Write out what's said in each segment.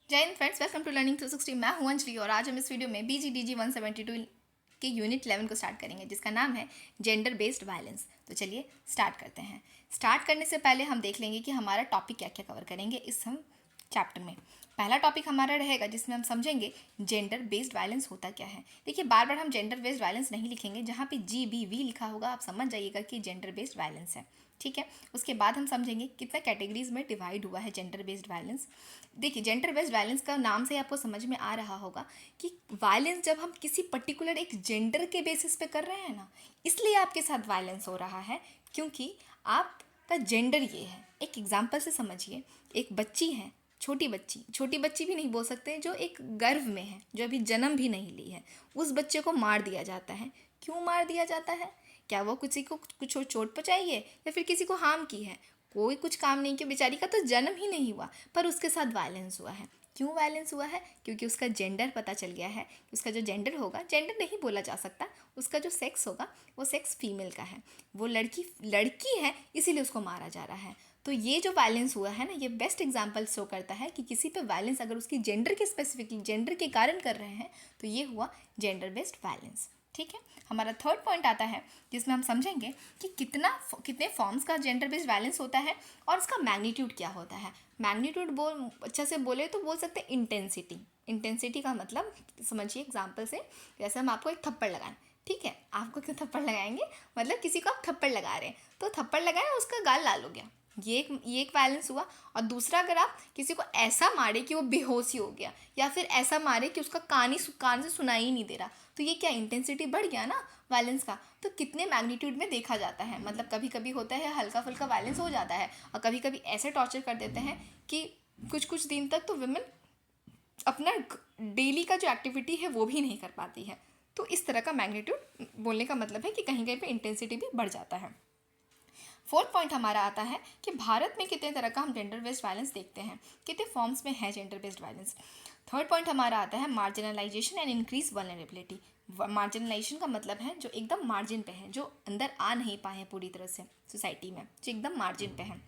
जय Hind friends, welcome to learning 360। मैं हूं अंजलि और आज हम इस वीडियो में BGDG 172 के यूनिट 11 को स्टार्ट करेंगे, जिसका नाम है जेंडर बेस्ड वायलेंस। तो चलिए स्टार्ट करते हैं। स्टार्ट करने से पहले हम देख लेंगे कि हमारा टॉपिक क्या क्या कवर करेंगे इस हम चैप्टर में। पहला टॉपिक हमारा रहेगा जिसमें हम समझेंगे जेंडर बेस्ड वायलेंस होता क्या है। देखिए, बार बार हम जेंडर बेस्ड वायलेंस नहीं लिखेंगे, जहाँ पे GBV लिखा होगा आप समझ जाइएगा कि जेंडर बेस्ड वायलेंस है। ठीक है, उसके बाद हम समझेंगे कितने कैटेगरीज में डिवाइड हुआ है जेंडर बेस्ड वायलेंस। देखिए, जेंडर बेस्ड वायलेंस का नाम से आपको समझ में आ रहा होगा कि वायलेंस जब हम किसी पर्टिकुलर एक जेंडर के बेसिस पे कर रहे हैं ना, इसलिए आपके साथ वायलेंस हो रहा है, क्योंकि आपका जेंडर ये है। एक एग्जांपल से समझिए, एक बच्ची है, छोटी बच्ची भी नहीं बोल सकते, जो एक गर्भ में है, जो अभी जन्म भी नहीं ली है, उस बच्चे को मार दिया जाता है। क्यों मार दिया जाता है? क्या वो किसी को कुछ चोट पहुंचाई है या फिर किसी को हार्म की है? कोई कुछ काम नहीं किया, बेचारी का तो जन्म ही नहीं हुआ, पर उसके साथ वायलेंस हुआ है। क्यों वायलेंस हुआ है? क्योंकि उसका जेंडर पता चल गया है। उसका जो जेंडर होगा, जेंडर नहीं बोला जा सकता, उसका जो सेक्स होगा वो सेक्स फीमेल का है, वो लड़की है, इसीलिए उसको मारा जा रहा है। तो ये जो वायलेंस हुआ है ना, ये बेस्ट एग्जाम्पल शो करता है कि किसी पे वायलेंस अगर उसकी जेंडर के स्पेसिफिकली जेंडर के कारण कर रहे हैं तो ये हुआ जेंडर बेस्ड वायलेंस। ठीक है, हमारा थर्ड पॉइंट आता है जिसमें हम समझेंगे कि कितने फॉर्म्स का जेंडर बेस्ड वायलेंस होता है और उसका मैग्नीट्यूड क्या होता है। मैग्नीट्यूड बोल अच्छा से बोले तो बोल सकते हैं इंटेंसिटी। इंटेंसिटी का मतलब समझिए एग्जाम्पल से, जैसे हम आपको एक थप्पड़ लगाएं, ठीक है, आपको क्यों थप्पड़ लगाएंगे, मतलब किसी को आप थप्पड़ लगा रहे हैं, तो थप्पड़ लगाए उसका गाल लाल हो गया, ये एक वायलेंस हुआ। और दूसरा, अगर आप किसी को ऐसा मारे कि वो बेहोशी हो गया, या फिर ऐसा मारे कि उसका कान से सुनाई ही नहीं दे रहा, तो ये क्या इंटेंसिटी बढ़ गया ना वायलेंस का। तो कितने मैग्नीट्यूड में देखा जाता है, मतलब कभी कभी होता है हल्का फुल्का वायलेंस हो जाता है, और कभी कभी ऐसे टॉर्चर कर देते हैं कि कुछ कुछ दिन तक तो वुमेन अपना डेली का जो एक्टिविटी है वो भी नहीं कर पाती है। तो इस तरह का मैग्नीट्यूड बोलने का मतलब है कि कहीं कहीं पे इंटेंसिटी भी बढ़ जाता है। फोर्थ पॉइंट हमारा आता है कि भारत में कितने तरह का हम जेंडर बेस्ड वायलेंस देखते हैं, कितने फॉर्म्स में है gender based violence. Third point हमारा आता है marginalisation and increase vulnerability. Marginalisation का मतलब है जो एकदम मार्जिन पे है, जो अंदर आ नहीं पाए हैं पूरी तरह से सोसाइटी में, जो एकदम मार्जिन पे हैं।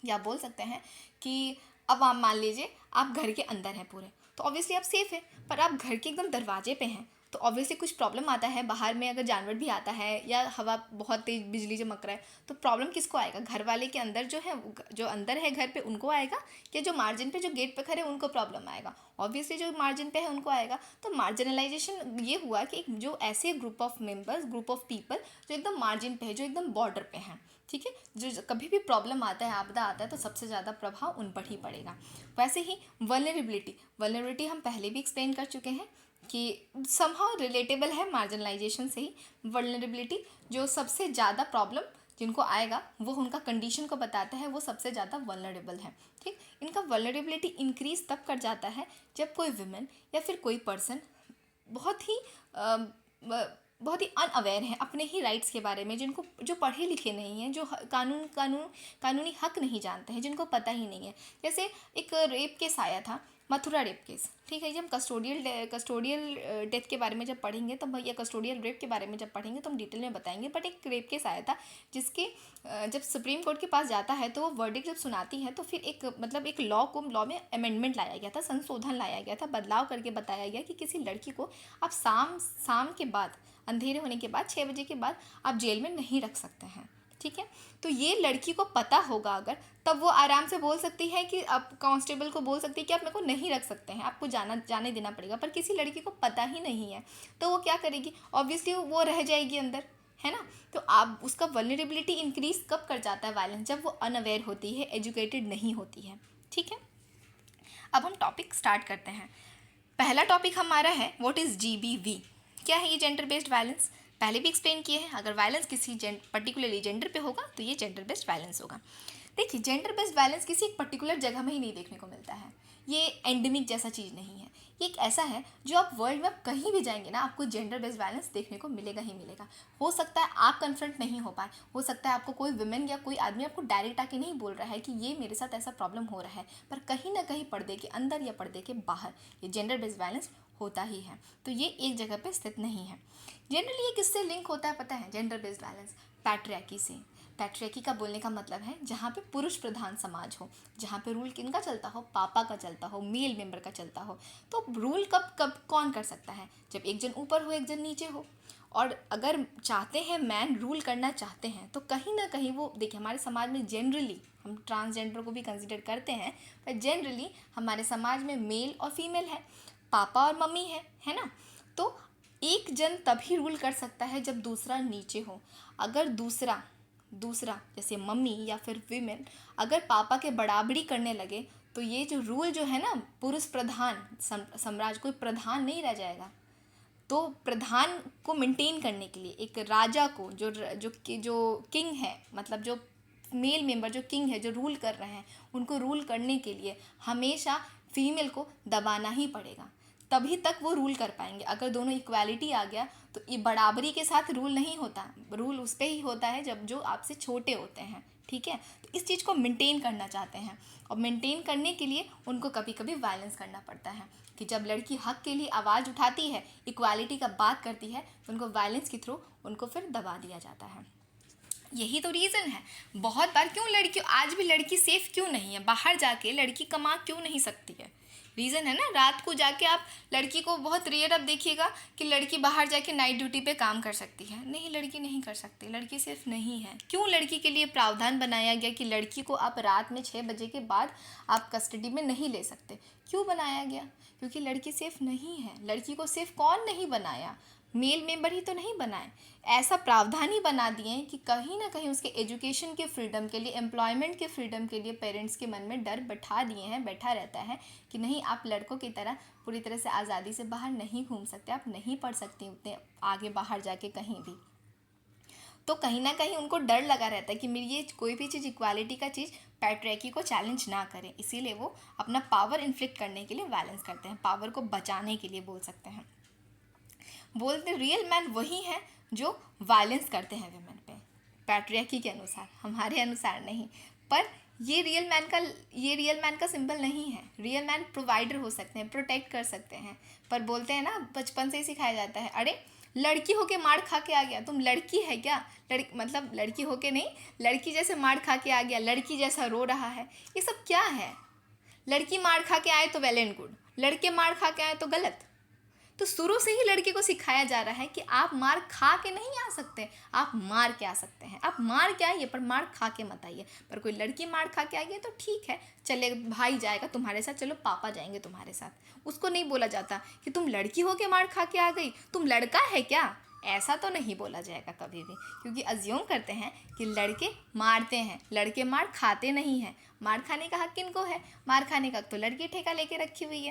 या बोल सकते हैं कि अब आप मान लीजिए आप घर के अंदर हैं पूरे, तो ऑब्वियसली आप सेफ है, पर आप घर के एकदम दरवाजे पे हैं, तो ऑब्वियसली कुछ प्रॉब्लम आता है। बाहर में अगर जानवर भी आता है या हवा बहुत तेज बिजली चमक रहा है, तो प्रॉब्लम किसको आएगा? घर वाले के अंदर जो है, जो अंदर है घर पे, उनको आएगा, कि जो मार्जिन पे जो गेट पे खड़े उनको प्रॉब्लम आएगा? ऑब्वियसली जो मार्जिन पे है उनको आएगा। तो मार्जिनलाइजेशन ये हुआ कि जो ऐसे group of members, group of people जो एकदम मार्जिन पे है, जो एकदम बॉर्डर पे हैं, ठीक है, जो कभी भी प्रॉब्लम आता है, आपदा आता है, तो सबसे ज़्यादा प्रभाव उन पर ही पड़ेगा। वैसे ही वल्नरेबिलिटी हम पहले भी एक्सप्लेन कर चुके हैं कि समहाउ रिलेटेबल है मार्जिनलाइजेशन से ही। वल्नरेबिलिटी जो सबसे ज़्यादा प्रॉब्लम जिनको आएगा वो उनका कंडीशन को बताता है, वो सबसे ज़्यादा वल्नरेबल है। ठीक, इनका वल्नरेबिलिटी इंक्रीज तब कर जाता है जब कोई वुमेन या फिर कोई पर्सन बहुत ही बहुत ही अनअवेयर हैं अपने ही राइट्स के बारे में, जिनको जो पढ़े लिखे नहीं हैं, जो कानूनी हक नहीं जानते हैं, जिनको पता ही नहीं है। जैसे एक रेप केस आया था, मथुरा रेप केस, ठीक है, जब कस्टोडियल डेथ के बारे में जब पढ़ेंगे तब, या कस्टोडियल रेप के बारे में जब पढ़ेंगे तो हम डिटेल में बताएंगे। बट एक रेप केस आया था जिसके जब सुप्रीम कोर्ट के पास जाता है तो वो वर्डिक्ट जब सुनाती है, तो फिर एक मतलब एक लॉ में अमेंडमेंट लाया गया था, संशोधन लाया गया था, बदलाव करके बताया गया कि किसी लड़की को आप शाम के बाद, अंधेरे होने के बाद, 6 बजे के बाद आप जेल में नहीं रख सकते हैं। ठीक है, तो ये लड़की को पता होगा अगर, तब वो आराम से बोल सकती है कि आप कांस्टेबल को बोल सकती है कि आप मेरे को नहीं रख सकते हैं, आपको जाने देना पड़ेगा। पर किसी लड़की को पता ही नहीं है, तो वो क्या करेगी? ऑब्वियसली वो रह जाएगी अंदर, है ना। तो आप उसका वल्नरेबिलिटी इंक्रीज कब कर जाता है वायलेंस? जब वो अनअवेयर होती है, एजुकेटेड नहीं होती है। ठीक है, अब हम टॉपिक स्टार्ट करते हैं। पहला टॉपिक हमारा है व्हाट इज़ GBV। क्या है ये जेंडर बेस्ड वायलेंस? पहले भी एक्सप्लेन किए हैं, अगर वायलेंस किसी पर्टिकुलरली जेंडर पे होगा तो ये जेंडर बेस्ड वायलेंस होगा। देखिए, जेंडर बेस्ड वायलेंस किसी एक पर्टिकुलर जगह में ही नहीं देखने को मिलता है, ये एंडेमिक जैसा चीज़ नहीं है। ये एक ऐसा है जो आप वर्ल्ड में कहीं भी जाएंगे ना, आपको जेंडर बेस्ड वायलेंस देखने को मिलेगा ही मिलेगा। हो सकता है आप कन्फ्रंट नहीं हो पाए, हो सकता है आपको कोई वुमेन या कोई आदमी आपको डायरेक्ट आके नहीं बोल रहा है कि ये मेरे साथ ऐसा प्रॉब्लम हो रहा है, पर कहीं ना कहीं पर्दे के अंदर या पर्दे के बाहर ये जेंडर बेस्ड वायलेंस होता ही है। तो ये एक जगह पे स्थित नहीं है। जनरली ये किससे लिंक होता है पता है? जेंडर बेस्ड वायलेंस पैट्रियार्की से। पैट्रियार्की का बोलने का मतलब है जहाँ पे पुरुष प्रधान समाज हो, जहाँ पे रूल किनका चलता हो, पापा का चलता हो, मेल मेंबर का चलता हो। तो रूल कब कब कौन कर सकता है, जब एक जन ऊपर हो एक जन नीचे हो। और अगर चाहते हैं मैन रूल करना चाहते हैं तो कहीं ना कहीं वो देखिए, हमारे समाज में जनरली हम ट्रांसजेंडर को भी कंसिडर करते हैं, पर जनरली हमारे समाज में मेल और फीमेल है, पापा और मम्मी है ना। तो एक जन तभी रूल कर सकता है जब दूसरा नीचे हो। अगर दूसरा दूसरा जैसे मम्मी या फिर विमेन अगर पापा के बराबरी करने लगे तो ये जो रूल जो है ना, पुरुष प्रधान साम्राज्य, कोई प्रधान नहीं रह जाएगा। तो प्रधान को मेंटेन करने के लिए एक राजा को जो किंग है, मतलब जो मेल मेंबर जो किंग है, जो रूल कर रहे हैं, उनको रूल करने के लिए हमेशा फीमेल को दबाना ही पड़ेगा, तभी तक वो रूल कर पाएंगे। अगर दोनों इक्वालिटी आ गया तो ये बराबरी के साथ रूल नहीं होता, रूल उस पर ही होता है जब जो आपसे छोटे होते हैं, ठीक है। तो इस चीज़ को मेंटेन करना चाहते हैं, और मेंटेन करने के लिए उनको कभी कभी वायलेंस करना पड़ता है कि जब लड़की हक के लिए आवाज़ उठाती है, इक्वालिटी का बात करती है, तो उनको वायलेंस के थ्रू उनको फिर दबा दिया जाता है। यही तो रीज़न है बहुत बार क्यों लड़की आज भी लड़की सेफ़ क्यों नहीं है, बाहर जाके लड़की कमा क्यों नहीं सकती है। रीज़न है ना, रात को जाके आप लड़की को बहुत रेयर अब देखिएगा कि लड़की बाहर जाके नाइट ड्यूटी पे काम कर सकती है। नहीं, लड़की नहीं कर सकती, लड़की सिर्फ नहीं है। क्यों लड़की के लिए प्रावधान बनाया गया कि लड़की को आप रात में 6 बजे के बाद आप कस्टडी में नहीं ले सकते? क्यों बनाया गया? क्योंकि लड़की सेफ नहीं है। लड़की को सेफ कौन नहीं बनाया? मेल मेंबर ही तो नहीं बनाए। ऐसा प्रावधान ही बना दिए हैं कि कहीं ना कहीं उसके एजुकेशन के फ्रीडम के लिए, एम्प्लॉयमेंट के फ्रीडम के लिए पेरेंट्स के मन में डर बैठा रहता है कि नहीं, आप लड़कों की तरह पूरी तरह से आज़ादी से बाहर नहीं घूम सकते, आप नहीं पढ़ सकते उतने आगे बाहर जाके कहीं भी। तो कहीं ना कहीं उनको डर लगा रहता है कि मेरी ये कोई भी चीज़, इक्वालिटी का चीज़ पैट्रियार्की को चैलेंज ना करें, इसीलिए वो अपना पावर इन्फ्लिक्ट करने के लिए वायलेंस करते हैं, पावर को बचाने के लिए बोल सकते हैं। बोलते रियल मैन वही हैं जो वायलेंस करते हैं विमेन पे, पैट्रियार्की के अनुसार, हमारे अनुसार नहीं। पर ये रियल मैन का सिंबल नहीं है। रियल मैन प्रोवाइडर हो सकते हैं, प्रोटेक्ट कर सकते हैं, पर बोलते हैं ना, बचपन से ही सिखाया जाता है, अरे लड़की होके मार खा के आ गया, तुम लड़की है क्या? मतलब लड़की होके नहीं, लड़की जैसे मार खा के आ गया, लड़की जैसा रो रहा है, ये सब क्या है? लड़की मार खा के आए तो वेल एंड गुड, लड़के मार खा के आए तो गलत। तो शुरू से ही लड़के को सिखाया जा रहा है कि आप मार खा के नहीं आ सकते, आप मार के आ सकते हैं। आप मार के आइए पर मार खा के मत आइए। पर कोई लड़की मार खा के आ गई तो ठीक है, चले, भाई जाएगा तुम्हारे साथ, चलो पापा जाएंगे तुम्हारे साथ। उसको नहीं बोला जाता कि तुम लड़की हो के मार खा के आ गई, तुम लड़का है क्या? ऐसा तो नहीं बोला जाएगा कभी भी, क्योंकि अज्यूम करते हैं कि लड़के मारते हैं, लड़के मार खाते नहीं हैं। मार खाने का हक किनको है? मार खाने का तो लड़की ठेका लेके रखी हुई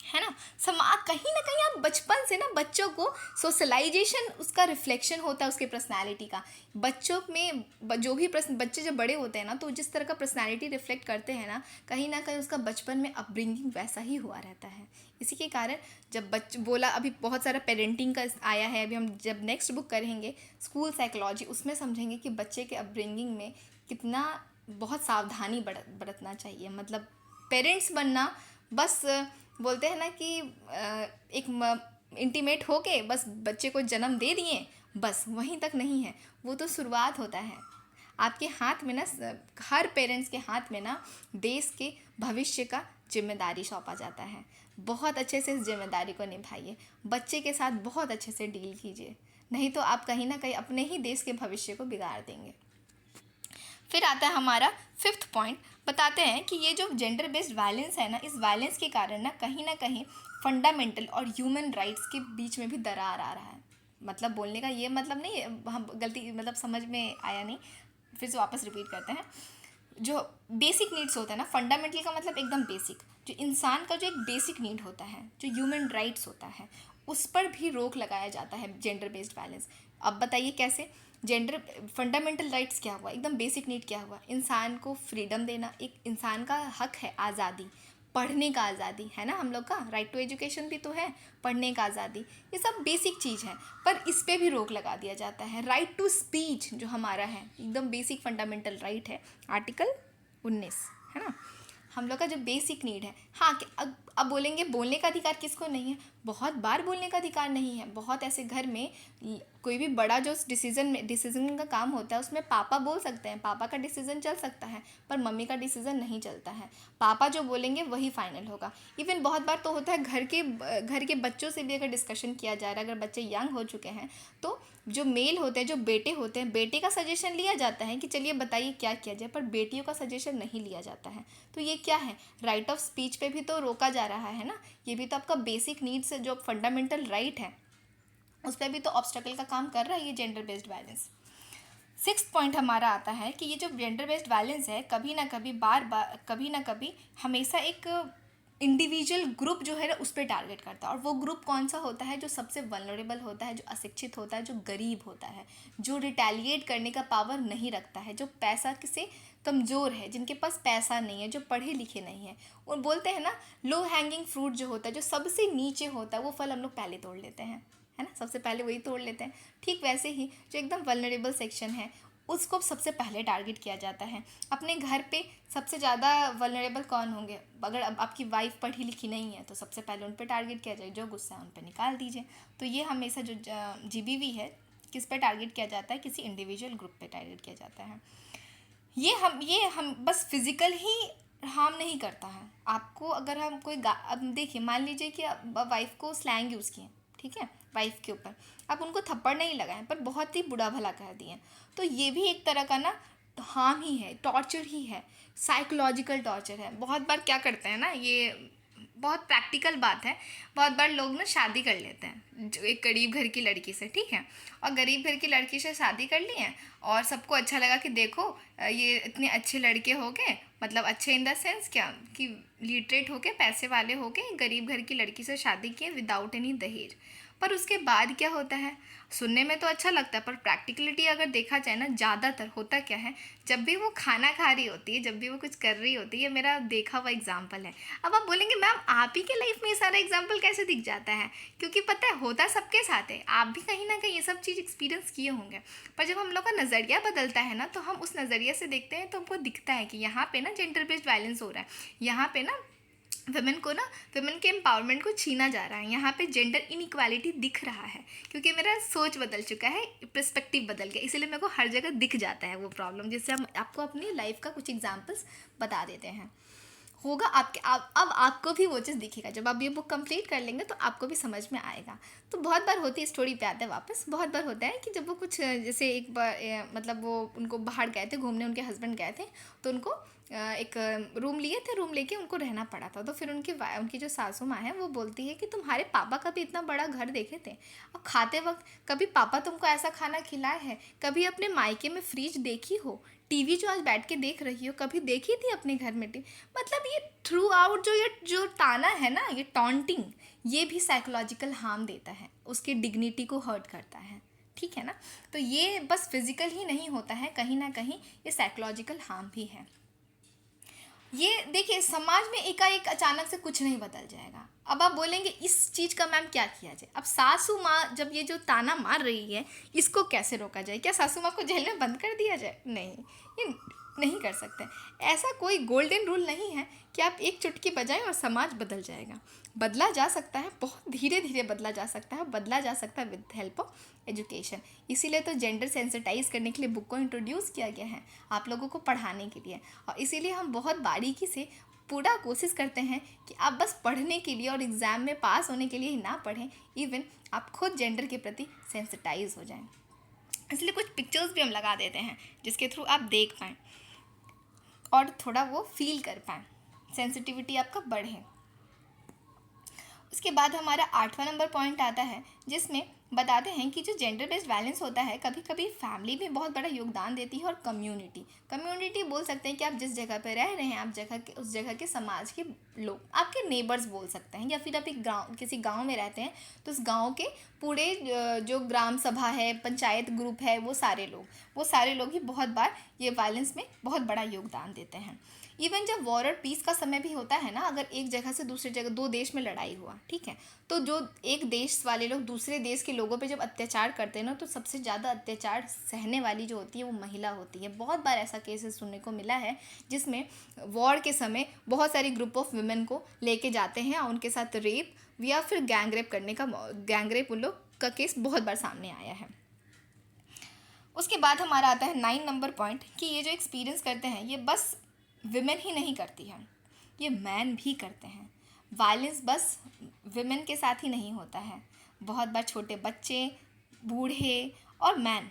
है ना। समाज कहीं ना कहीं आप बचपन से ना, बच्चों को सोशलाइजेशन उसका रिफ्लेक्शन होता है उसके पर्सनालिटी का। बच्चों में जो भी बच्चे जब बड़े होते हैं ना, तो जिस तरह का पर्सनालिटी रिफ्लेक्ट करते हैं ना कहीं उसका बचपन में अपब्रिंगिंग वैसा ही हुआ रहता है। इसी के कारण जब बोला, अभी बहुत सारा पेरेंटिंग का आया है, अभी हम जब नेक्स्ट बुक करेंगे स्कूल साइकोलॉजी, उसमें समझेंगे कि बच्चे के अपब्रिंगिंग में कितना बहुत सावधानी बरतना चाहिए। मतलब पेरेंट्स बनना बस बोलते हैं ना कि एक इंटीमेट होके बस बच्चे को जन्म दे दिए, बस वहीं तक नहीं है, वो तो शुरुआत होता है। आपके हाथ में ना, हर पेरेंट्स के हाथ में ना देश के भविष्य का जिम्मेदारी सौंपा जाता है। बहुत अच्छे से इस जिम्मेदारी को निभाइए, बच्चे के साथ बहुत अच्छे से डील कीजिए, नहीं तो आप कहीं ना कहीं अपने ही देश के भविष्य को बिगाड़ देंगे। फिर आता है हमारा 5th पॉइंट, बताते हैं कि ये जो जेंडर बेस्ड वायलेंस है ना, इस वायलेंस के कारण ना कहीं फंडामेंटल और ह्यूमन राइट्स के बीच में भी दरार आ रहा है। मतलब बोलने का ये मतलब नहीं, हम गलती मतलब समझ में आया नहीं, फिर से वापस रिपीट करते हैं। जो बेसिक नीड्स होता है ना, फंडामेंटल का मतलब एकदम बेसिक, जो इंसान का जो एक बेसिक नीड होता है, जो ह्यूमन राइट्स होता है, उस पर भी रोक लगाया जाता है जेंडर बेस्ड वायलेंस। अब बताइए कैसे? जेंडर फंडामेंटल राइट्स क्या हुआ, एकदम बेसिक नीड क्या हुआ? इंसान को फ्रीडम देना, एक इंसान का हक है आज़ादी, पढ़ने का आज़ादी है ना, हम लोग का राइट टू एजुकेशन भी तो है, पढ़ने का आज़ादी, ये सब बेसिक चीज़ है, पर इस पर भी रोक लगा दिया जाता है। राइट टू स्पीच जो हमारा है, एकदम बेसिक फंडामेंटल राइट है, आर्टिकल 19, है ना। हम लोग का जो बेसिक नीड है। हाँ कि अब बोलेंगे बोलने का अधिकार किसको नहीं है? बहुत बार बोलने का अधिकार नहीं है। बहुत ऐसे घर में कोई भी बड़ा जो डिसीजन का काम होता है उसमें पापा बोल सकते हैं, पापा का डिसीजन चल सकता है, पर मम्मी का डिसीजन नहीं चलता है। पापा जो बोलेंगे वही फाइनल होगा। इवन बहुत बार तो होता है घर के बच्चों से भी अगर डिस्कशन किया जा रहा है, अगर बच्चे यंग हो चुके हैं तो जो मेल होते हैं, जो बेटे होते हैं, बेटे का सजेशन लिया जाता है कि चलिए बताइए क्या किया जाए, पर बेटियों का सजेशन नहीं लिया जाता है। तो ये क्या है? राइट ऑफ स्पीच पे भी तो रोका जा रहा है ना। ये भी तो आपका बेसिक नीड्स जो फंडामेंटल राइट है उस पर भी तो ऑब्स्टेकल का काम कर रहा है ये gender based violence. Sixth point हमारा आता है कि ये जो जेंडर बेस्ड वायलेंस है कभी ना कभी कभी ना कभी हमेशा एक इंडिविजुअल ग्रुप जो है ना उस पर टारगेट करता है। और वो ग्रुप कौन सा होता है? जो सबसे वल्नरेबल होता है, जो अशिक्षित होता है, जो गरीब होता है, जो रिटेलिएट करने का पावर नहीं रखता है, जो पैसा से कमज़ोर है, जिनके पास पैसा नहीं है, जो पढ़े लिखे नहीं है। और बोलते हैं ना लो हैंगिंग फ्रूट जो होता है, जो सबसे नीचे होता है, वो फल हम लोग पहले तोड़ लेते हैं, है ना, सबसे पहले वही तोड़ लेते हैं। ठीक वैसे ही जो एकदम वल्नरेबल सेक्शन है उसको सबसे पहले टारगेट किया जाता है। अपने घर पे सबसे ज़्यादा वल्नरेबल कौन होंगे? अगर अब आपकी वाइफ पढ़ी लिखी नहीं है तो सबसे पहले उन पर टारगेट किया जाए, जो गुस्सा है उन पर निकाल दीजिए। तो ये हमेशा जो जीबीवी है किस पे टारगेट किया जाता है? किसी इंडिविजुअल ग्रुप पे टारगेट किया जाता है। ये हम बस फिज़िकल ही हार्म नहीं करता है आपको। अगर हम अब देखिए, मान लीजिए कि वाइफ को स्लैंग यूज़ किए, ठीक है, वाइफ के ऊपर आप उनको थप्पड़ नहीं लगाएं पर बहुत ही बुरा भला कह दिए, तो ये भी एक तरह का ना हार्म ही है, टॉर्चर ही है, साइकोलॉजिकल टॉर्चर है। बहुत बार क्या करते हैं ना, ये बहुत प्रैक्टिकल बात है, बहुत बार लोग ना शादी कर लेते हैं जो एक गरीब घर की लड़की से, ठीक है, और गरीब घर की लड़की से शादी कर ली है और सबको अच्छा लगा कि देखो ये इतने अच्छे लड़के हो गए, मतलब अच्छे इन द सेंस क्या कि लिटरेट हो गए, पैसे वाले हो गए, गरीब घर की लड़की से शादी किए विदाउट एनी दहेज। पर उसके बाद क्या होता है? सुनने में तो अच्छा लगता है पर प्रैक्टिकलिटी अगर देखा जाए ना, ज़्यादातर होता क्या है, जब भी वो खाना खा रही होती है, जब भी वो कुछ कर रही होती है, मेरा देखा हुआ एग्जाम्पल है। अब आप बोलेंगे मैम आप ही के लाइफ में ये सारा एग्जाम्पल कैसे दिख जाता है? क्योंकि पता है होता सबके साथ है, आप भी कहीं ना कहीं ये सब चीज़ एक्सपीरियंस किए होंगे। पर जब हम लोग का नज़रिया बदलता है ना, तो हम उस नज़रिए से देखते हैं तो हमको दिखता है कि यहाँ पे ना जेंडर बेस्ड वायलेंस हो रहा है, यहाँ पे ना विमेन के एम्पावरमेंट को छीना जा रहा है, यहाँ पे जेंडर इनइक्वालिटी दिख रहा है। क्योंकि मेरा सोच बदल चुका है, पर्सपेक्टिव बदल गया, इसीलिए मेरे को हर जगह दिख जाता है वो प्रॉब्लम, जिससे हम आपको अपनी लाइफ का कुछ एग्जांपल्स बता देते हैं। होगा अब आपको भी वो चीज़ दिखेगा, जब आप ये बुक कंप्लीट कर लेंगे तो आपको भी समझ में आएगा। तो बहुत बार होती है, स्टोरी पे आते हैं वापस, बहुत बार होता है कि जब वो कुछ जैसे एक बार मतलब वो उनको बाहर गए थे घूमने, उनके हस्बैंड गए थे तो उनको एक रूम लिए थे, रूम लेके उनको रहना पड़ा था। तो फिर उनकी जो सासू माँ है वो बोलती है कि तुम्हारे पापा कभी इतना बड़ा घर देखे थे? और खाते वक्त कभी पापा तुमको ऐसा खाना खिलाए हैं? कभी अपने मायके में फ्रिज देखी हो? टीवी जो आज बैठ के देख रही हो कभी देखी थी अपने घर में टीवी? मतलब ये थ्रू आउट जो ताना है ना, ये टॉन्टिंग, ये भी साइकोलॉजिकल हार्म देता है, उसकी डिग्निटी को हर्ट करता है, ठीक है ना। तो ये बस फिजिकल ही नहीं होता है, कहीं ना कहीं ये साइकोलॉजिकल हार्म भी है। ये देखिए समाज में एकाएक अचानक से कुछ नहीं बदल जाएगा। अब आप बोलेंगे इस चीज़ का मैम क्या किया जाए? अब सासू माँ जब ये जो ताना मार रही है इसको कैसे रोका जाए? क्या सासू माँ को जेल में बंद कर दिया जाए? नहीं, ये नहीं कर सकते। ऐसा कोई गोल्डन रूल नहीं है कि आप एक चुटकी बजाएं और समाज बदल जाएगा। बदला जा सकता है, बहुत धीरे धीरे बदला जा सकता है, बदला जा सकता है विद हेल्प ऑफ एजुकेशन। इसीलिए तो जेंडर सेंसिटाइज करने के लिए बुक को इंट्रोड्यूस किया गया है, आप लोगों को पढ़ाने के लिए। और इसीलिए हम बहुत बारीकी से पूरा कोशिश करते हैं कि आप बस पढ़ने के लिए और एग्ज़ाम में पास होने के लिए ही ना पढ़ें, इवन आप खुद जेंडर के प्रति सेंसिटाइज हो जाएं। इसलिए कुछ पिक्चर्स भी हम लगा देते हैं जिसके थ्रू आप देख पाएँ और थोड़ा वो फील कर पाएँ, सेंसिटिविटी आपका बढ़े। उसके बाद हमारा 8वां नंबर पॉइंट आता है जिसमें बताते हैं कि जो जेंडर बेस्ड वायलेंस होता है कभी कभी फैमिली भी बहुत बड़ा योगदान देती है, और कम्युनिटी बोल सकते हैं कि आप जिस जगह पर रह रहे हैं, आप उस जगह के समाज के लोग, आपके नेबर्स बोल सकते हैं, या फिर आप एक किसी गांव में रहते हैं तो उस गांव के पूरे जो ग्राम सभा है, पंचायत ग्रुप है, वो सारे लोग ही बहुत बार ये वायलेंस में बहुत बड़ा योगदान देते हैं। इवन जब वॉर और पीस का समय भी होता है ना, अगर एक जगह से दूसरी जगह, दो देश में लड़ाई हुआ, ठीक है, तो जो एक देश वाले लोग दूसरे देश के लोगों पे जब अत्याचार करते हैं ना, तो सबसे ज़्यादा अत्याचार सहने वाली जो होती है वो महिला होती है। बहुत बार ऐसा केसेस सुनने को मिला है जिसमें वॉर के समय बहुत सारी ग्रुप ऑफ वुमेन को लेके जाते हैं और उनके साथ रेप या फिर गैंग रेप उन लोग का केस बहुत बार सामने आया है। उसके बाद हमारा आता है 9 नंबर पॉइंट कि ये जो एक्सपीरियंस करते हैं ये बस विमेन ही नहीं करती हैं, ये मैन भी करते हैं। वायलेंस बस विमेन के साथ ही नहीं होता है, बहुत बार छोटे बच्चे, बूढ़े और मैन,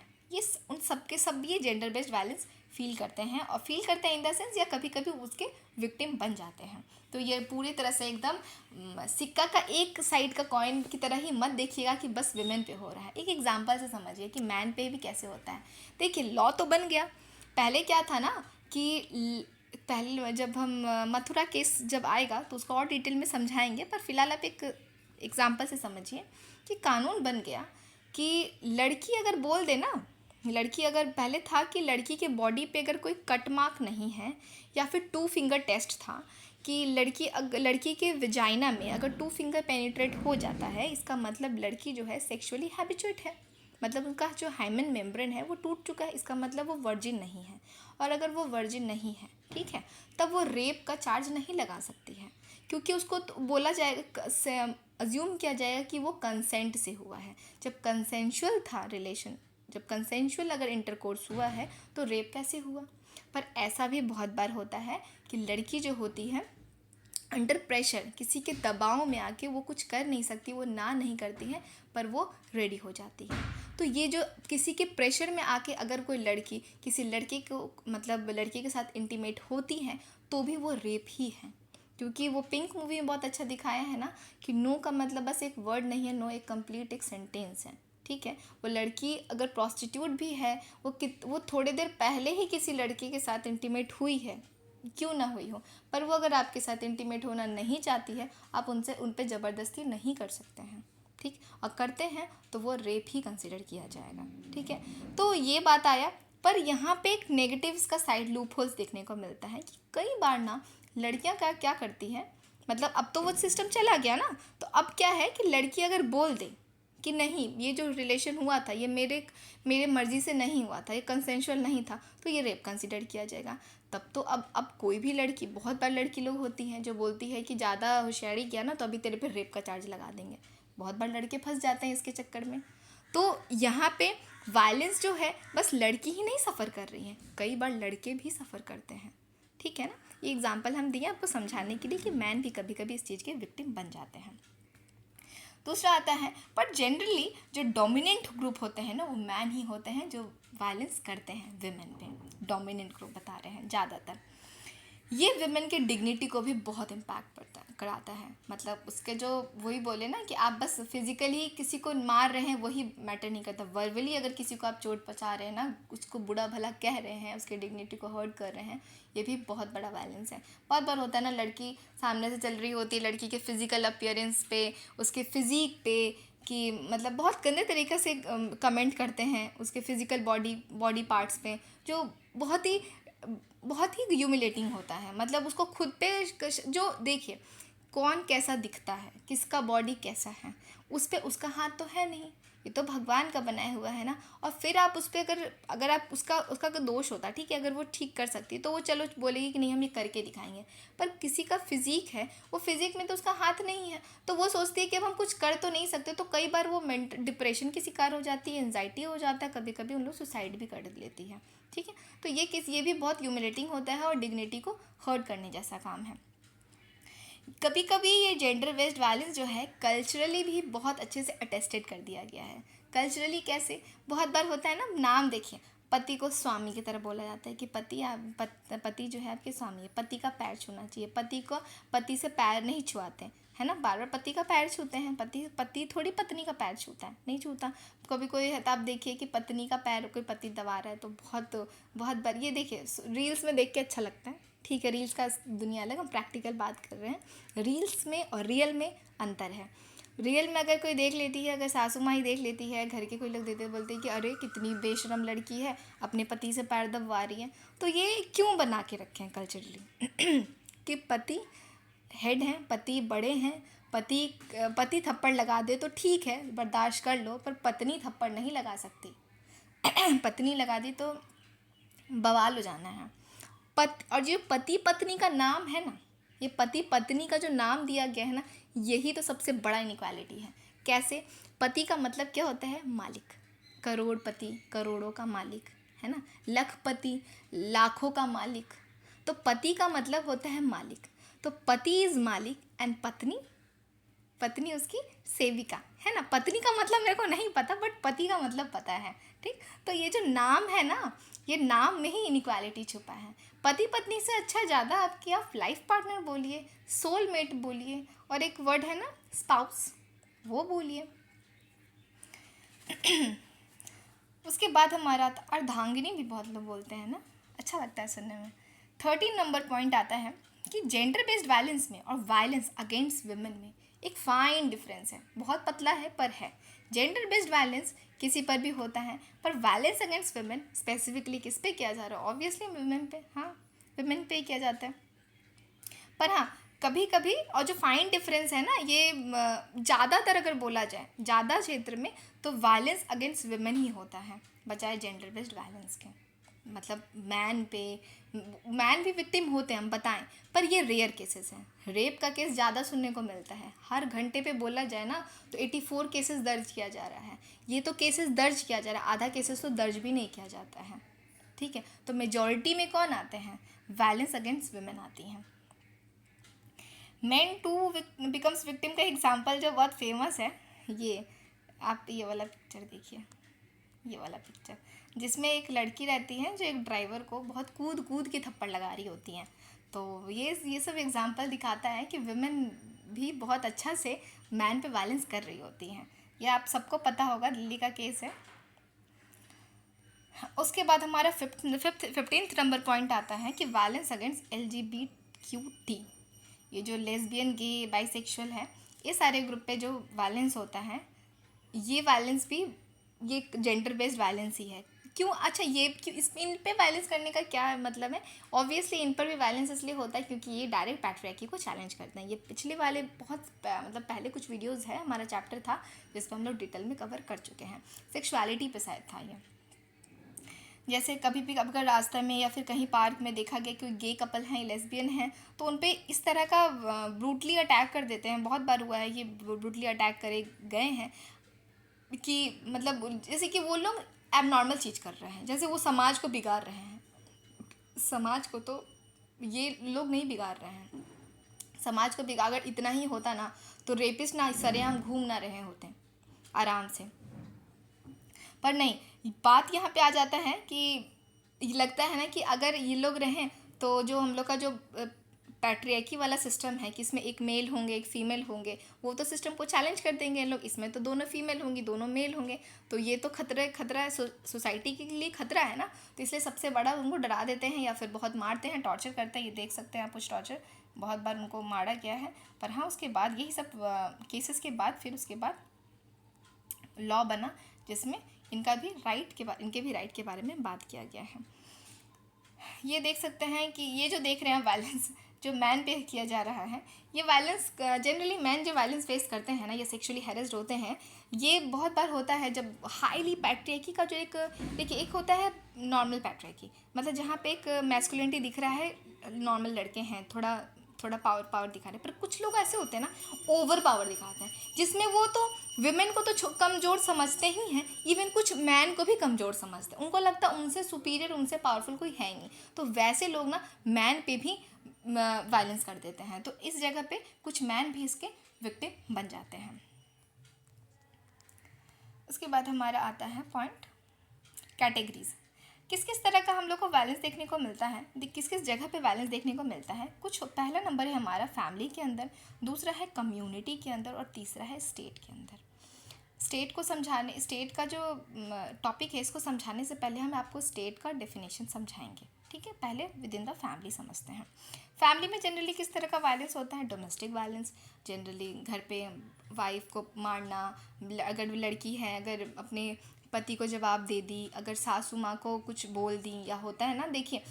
उन सब के सब ये जेंडर बेस्ड वायलेंस फील करते हैं, और फील करते हैं इन द सेंस या कभी कभी उसके विक्टिम बन जाते हैं। तो ये पूरी तरह से एकदम सिक्का का एक साइड का कॉइन की तरह ही मत देखिएगा कि बस विमेन पे हो रहा है। एक एग्जांपल से समझिए कि मैन पे भी कैसे होता है। देखिए, लॉ तो बन गया। पहले क्या था ना कि पहले जब हम मथुरा केस जब आएगा तो उसको और डिटेल में समझाएंगे, पर फिलहाल आप एक एग्जांपल से समझिए कि कानून बन गया कि लड़की अगर बोल दे ना, लड़की अगर, पहले था कि लड़की के बॉडी पे अगर कोई कट मार्क नहीं है या फिर 2 फिंगर टेस्ट था कि लड़की के विजाइना में अगर 2 फिंगर पेनिट्रेट हो जाता है, इसका मतलब लड़की जो है सेक्सुअली हैबिचुएट है, मतलब उनका जो हाइमन मेम्ब्रेन है वो टूट चुका है, इसका मतलब वो वर्जिन नहीं है। और अगर वो वर्जिन नहीं है, ठीक है, तब वो रेप का चार्ज नहीं लगा सकती है, क्योंकि उसको तो बोला जाएगा, अज्यूम किया जाएगा कि वो कंसेंट से हुआ है। जब कंसेंशुअल था रिलेशन, जब कंसेंशुअल अगर इंटरकोर्स हुआ है तो रेप कैसे हुआ। पर ऐसा भी बहुत बार होता है कि लड़की जो होती है अंडर प्रेशर, किसी के दबाव में आके वो कुछ कर नहीं सकती, वो ना नहीं करती है, पर वो रेडी हो जाती है। तो ये जो किसी के प्रेशर में आके अगर कोई लड़की किसी लड़के को, मतलब लड़की के साथ इंटीमेट होती है, तो भी वो रेप ही है। क्योंकि वो पिंक मूवी में बहुत अच्छा दिखाया है ना कि नो का मतलब बस एक वर्ड नहीं है, नो एक कंप्लीट एक सेंटेंस है, ठीक है। वो लड़की अगर प्रोस्टिट्यूट भी है, वो थोड़ी देर पहले ही किसी लड़के के साथ इंटीमेट हुई है, क्यों ना हुई हो, पर वो अगर आपके साथ इंटीमेट होना नहीं चाहती है, आप उन पर ज़बरदस्ती नहीं कर सकते हैं, ठीक। और करते हैं तो वो रेप ही कंसिडर किया जाएगा, ठीक है। तो ये बात आया। पर यहाँ पे एक नेगेटिव्स का साइड लूप होल्स देखने को मिलता है कि कई बार ना लड़कियाँ क्या करती हैं, मतलब अब तो वो सिस्टम चला गया ना, तो अब क्या है कि लड़की अगर बोल दे कि नहीं, ये जो रिलेशन हुआ था ये मेरे मर्ज़ी से नहीं हुआ था, ये कंसेंशुअल नहीं था, तो ये रेप कंसिडर किया जाएगा। तब तो अब कोई भी लड़की, बहुत बार लड़की लोग होती हैं जो बोलती है कि ज़्यादा होशियारी किया ना तो अभी तेरे पे रेप का चार्ज लगा देंगे। बहुत बार लड़के फंस जाते हैं इसके चक्कर में। तो यहाँ पे वायलेंस जो है बस लड़की ही नहीं सफ़र कर रही है, कई बार लड़के भी सफ़र करते हैं, ठीक है ना। ये एग्जाम्पल हम दिए आपको समझाने के लिए कि मैन भी कभी कभी इस चीज़ के विक्टिम बन जाते हैं। दूसरा आता है, पर जनरली जो डोमिनेंट ग्रुप होते हैं ना वो मैन ही होते हैं जो वायलेंस करते हैं विमेन पे। डोमिनेंट ग्रुप बता रहे हैं ज़्यादातर। ये विमेन के डिग्निटी को भी बहुत इम्पैक्ट कराता है। मतलब उसके जो, वही बोले ना कि आप बस फिजिकली किसी को मार रहे हैं वही मैटर नहीं करता, वर्बली अगर किसी को आप चोट पहुंचा रहे हैं ना, उसको बुरा भला कह रहे हैं, उसके डिग्निटी को हर्ट कर रहे हैं, ये भी बहुत बड़ा वायलेंस है। बहुत बार होता है ना, लड़की सामने से चल रही होती है, लड़की के फिजिकल अपीयरेंस पे, उसके फिजिक पे, कि मतलब बहुत गंदे तरीके से कमेंट करते हैं उसके फिजिकल बॉडी पार्ट्स पे, जो बहुत ही ह्यूमिलेटिंग होता है। मतलब उसको खुद पे जो, देखिए कौन कैसा दिखता है, किसका बॉडी कैसा है, उस पर उसका हाथ तो है नहीं, ये तो भगवान का बनाया हुआ है ना। और फिर आप उस पर अगर आप उसका अगर दोष होता, ठीक है, अगर वो ठीक कर सकती है तो वो चलो बोलेगी कि नहीं हम ये करके दिखाएंगे। पर किसी का फिजिक है, वो फिजिक में तो उसका हाथ नहीं है, तो वो सोचती है कि अब हम कुछ कर तो नहीं सकते, तो कई बार वो डिप्रेशन की शिकार हो जाती है, एंजाइटी हो जाता है, कभी कभी उन लोग सुसाइड भी कर लेती है, ठीक है। तो ये भी बहुत ह्यूमिलेटिंग होता है और डिग्निटी को हर्ट करने जैसा काम है। कभी कभी ये जेंडर बेस्ड वायलेंस जो है कल्चरली भी बहुत अच्छे से अटेस्टेड कर दिया गया है। कल्चरली कैसे, बहुत बार होता है ना, नाम देखिए, पति को स्वामी की तरह बोला जाता है कि पति जो है आपके स्वामी है, पति का पैर छूना चाहिए, पति से पैर नहीं छुआते, है ना, बार बार पति का पैर छूते हैं। पति थोड़ी पत्नी का पैर छूता है, नहीं छूता। कभी कोई है तो आप देखिए कि पत्नी का पैर कोई पति दबा रहा है, तो बहुत बार ये देखिए रील्स में देख के अच्छा लगता है, ठीक है, रील्स का दुनिया अलग, हम प्रैक्टिकल बात कर रहे हैं। रील्स में और रियल में अंतर है। रियल में अगर कोई देख लेती है, अगर सासू माँ ही देख लेती है, घर के कोई लोग देते बोलते हैं कि अरे कितनी बेशरम लड़की है, अपने पति से पैर दबवा रही है। तो ये क्यों बना के रखे हैं कल्चरली कि पति हेड हैं, पति बड़े हैं, पति थप्पड़ लगा दे तो ठीक है, बर्दाश्त कर लो, पर पत्नी थप्पड़ नहीं लगा सकती पत्नी लगा दी तो बवाल हो जाना है। और जो पति पत्नी का नाम है ना, ये पति पत्नी का जो नाम दिया गया है ना, यही तो सबसे बड़ा इनइक्वालिटी है। कैसे? पति का मतलब क्या होता है? मालिक। करोड़पति, करोड़ों का मालिक, है ना। लखपति, लाखों का मालिक। तो पति का मतलब होता है मालिक। तो पति इज मालिक एंड पत्नी उसकी सेविका, है ना। पत्नी का मतलब मेरे को नहीं पता, बट पति का मतलब पता है, ठीक। तो ये जो नाम है ना, ये नाम में ही इनइक्वालिटी छुपा है। पति पत्नी से अच्छा ज़्यादा आपकी आप लाइफ पार्टनर बोलिए, सोलमेट बोलिए, और एक वर्ड है ना स्पाउस, वो बोलिए। उसके बाद हमारा अर्धांगिनी भी बहुत लोग बोलते हैं ना, अच्छा लगता है सुनने में। 13 नंबर पॉइंट आता है कि जेंडर बेस्ड वायलेंस में और वायलेंस अगेंस्ट वुमेन में एक फाइन डिफरेंस है। बहुत पतला है पर है। जेंडर बेस्ड वायलेंस किसी पर भी होता है, पर वायलेंस अगेंस्ट वुमेन स्पेसिफिकली किस पे किया जा रहा है? ऑब्वियसली वुमेन पे, हाँ, वुमेन पे किया जाता है। पर हाँ, कभी कभी, और जो फाइन डिफरेंस है ना, ये ज़्यादातर अगर बोला जाए ज़्यादा क्षेत्र में, तो वायलेंस अगेंस्ट वुमेन ही होता है बजाय जेंडर बेस्ड वायलेंस के। मतलब मैन भी विक्टिम होते हैं, हम बताएं, पर ये रेयर केसेस हैं। रेप का केस ज़्यादा सुनने को मिलता है। हर घंटे पे बोला जाए ना तो 84 केसेस दर्ज किया जा रहा है। ये तो केसेस दर्ज किया जा रहा है, आधा केसेस तो दर्ज भी नहीं किया जाता है, ठीक है। तो मेजॉरिटी में कौन आते हैं? वायलेंस अगेंस्ट वुमेन आती हैं। मेन टू बिकम्स विक्टिम का एग्जाम्पल जो बहुत फेमस है, ये आप ये वाला पिक्चर देखिए, ये वाला पिक्चर, जिसमें एक लड़की रहती है जो एक ड्राइवर को बहुत कूद कूद के थप्पड़ लगा रही होती हैं। तो ये सब एग्जाम्पल दिखाता है कि वुमेन भी बहुत अच्छा से मैन पे वायलेंस कर रही होती हैं। ये आप सबको पता होगा, दिल्ली का केस है। उसके बाद हमारा 15th नंबर पॉइंट आता है कि वायलेंस अगेंस्ट LGBTQ। ये जो लेस्बियन, गे, बाइसेक्सुअल है, ये सारे ग्रुप पे जो वायलेंस होता है, ये वायलेंस भी ये जेंडर बेस्ड वायलेंस ही है। क्यों? अच्छा, ये क्यों इन पे वायलेंस करने का क्या मतलब है? ऑब्वियसली इन पर भी वायलेंस इसलिए होता है क्योंकि ये डायरेक्ट पैट्रियार्की को चैलेंज करते हैं। ये पिछले वाले बहुत मतलब पहले कुछ वीडियोस है, हमारा चैप्टर था जिसको हम लोग डिटेल में कवर कर चुके हैं। सेक्सुअलिटी पे शायद था ये। जैसे कभी भी अगर रास्ते में या फिर कहीं पार्क में देखा गया कि गे कपल हैं, लेस्बियन हैं, तो उन पे इस तरह का ब्रूटली अटैक कर देते हैं। बहुत बार हुआ है ये, ब्रूटली अटैक करे गए हैं कि मतलब जैसे कि वो लोग एबनॉर्मल चीज़ कर रहे हैं, जैसे वो समाज को बिगाड़ रहे हैं। समाज को तो ये लोग नहीं बिगाड़ रहे हैं। समाज को बिगाड़, अगर इतना ही होता ना तो रेपिस्ट ना सरेआम घूम ना रहे होते आराम से। पर नहीं, बात यहाँ पे आ जाता है कि लगता है ना कि अगर ये लोग रहें तो जो हम लोग का जो पैट्रियार्की वाला सिस्टम है कि इसमें एक मेल होंगे एक फीमेल होंगे, वो तो सिस्टम को चैलेंज कर देंगे ये लोग। इसमें तो दोनों फीमेल होंगी, दोनों मेल होंगे, तो ये तो खतरा है, सोसाइटी के लिए खतरा है ना। तो इसलिए सबसे बड़ा उनको डरा देते हैं या फिर बहुत मारते हैं, टॉर्चर करते हैं। ये देख सकते हैं आप, कुछ टॉर्चर बहुत बार उनको मारा गया है। पर हाँ, उसके बाद यही सब केसेस के बाद फिर उसके बाद लॉ बना जिसमें इनके भी राइट के बारे में बात किया गया है। ये देख सकते हैं कि ये जो देख रहे हैं वायलेंस जो मैन पे किया जा रहा है, ये वायलेंस जनरली मैन जो वायलेंस फेस करते हैं ना, ये सेक्सुअली हैरेस्ड होते हैं, ये बहुत बार होता है जब हाईली पैट्रियार्की का जो एक देखिए, एक होता है नॉर्मल पैट्रियार्की, मतलब जहाँ पे एक मैस्कुलिनिटी दिख रहा है, नॉर्मल लड़के हैं, थोड़ा पावर दिखा रहे हैं। पर कुछ लोग ऐसे होते हैं ना, ओवर पावर दिखाते हैं, जिसमें वो तो विमेन को तो कमज़ोर समझते ही हैं, इवन कुछ मैन को भी कमज़ोर समझते हैं। उनको लगता है उनसे सुपीरियर, उनसे पावरफुल कोई है ही नहीं। तो वैसे लोग ना मैन पे भी वायलेंस कर देते हैं। तो इस जगह पे कुछ मैन भी इसके विक्टिम बन जाते हैं। उसके बाद हमारा आता है पॉइंट कैटेगरीज। किस किस तरह का हम लोग को वायलेंस देखने को मिलता है, किस किस जगह पे वायलेंस देखने को मिलता है। कुछ पहला नंबर है हमारा फैमिली के अंदर, दूसरा है कम्युनिटी के अंदर, और तीसरा है स्टेट के अंदर। स्टेट का जो टॉपिक है, इसको समझाने से पहले हम आपको स्टेट का डेफिनेशन समझाएंगे, ठीक है, पहले विद इन द फैमिली समझते हैं। फैमिली में जनरली किस तरह का वायलेंस होता है? Domestic violence. जनरली घर पे वाइफ को मारना, अगर लड़की है अगर अपने पति को जवाब दे दी, अगर सासू माँ को कुछ बोल दी, या होता है ना, देखिए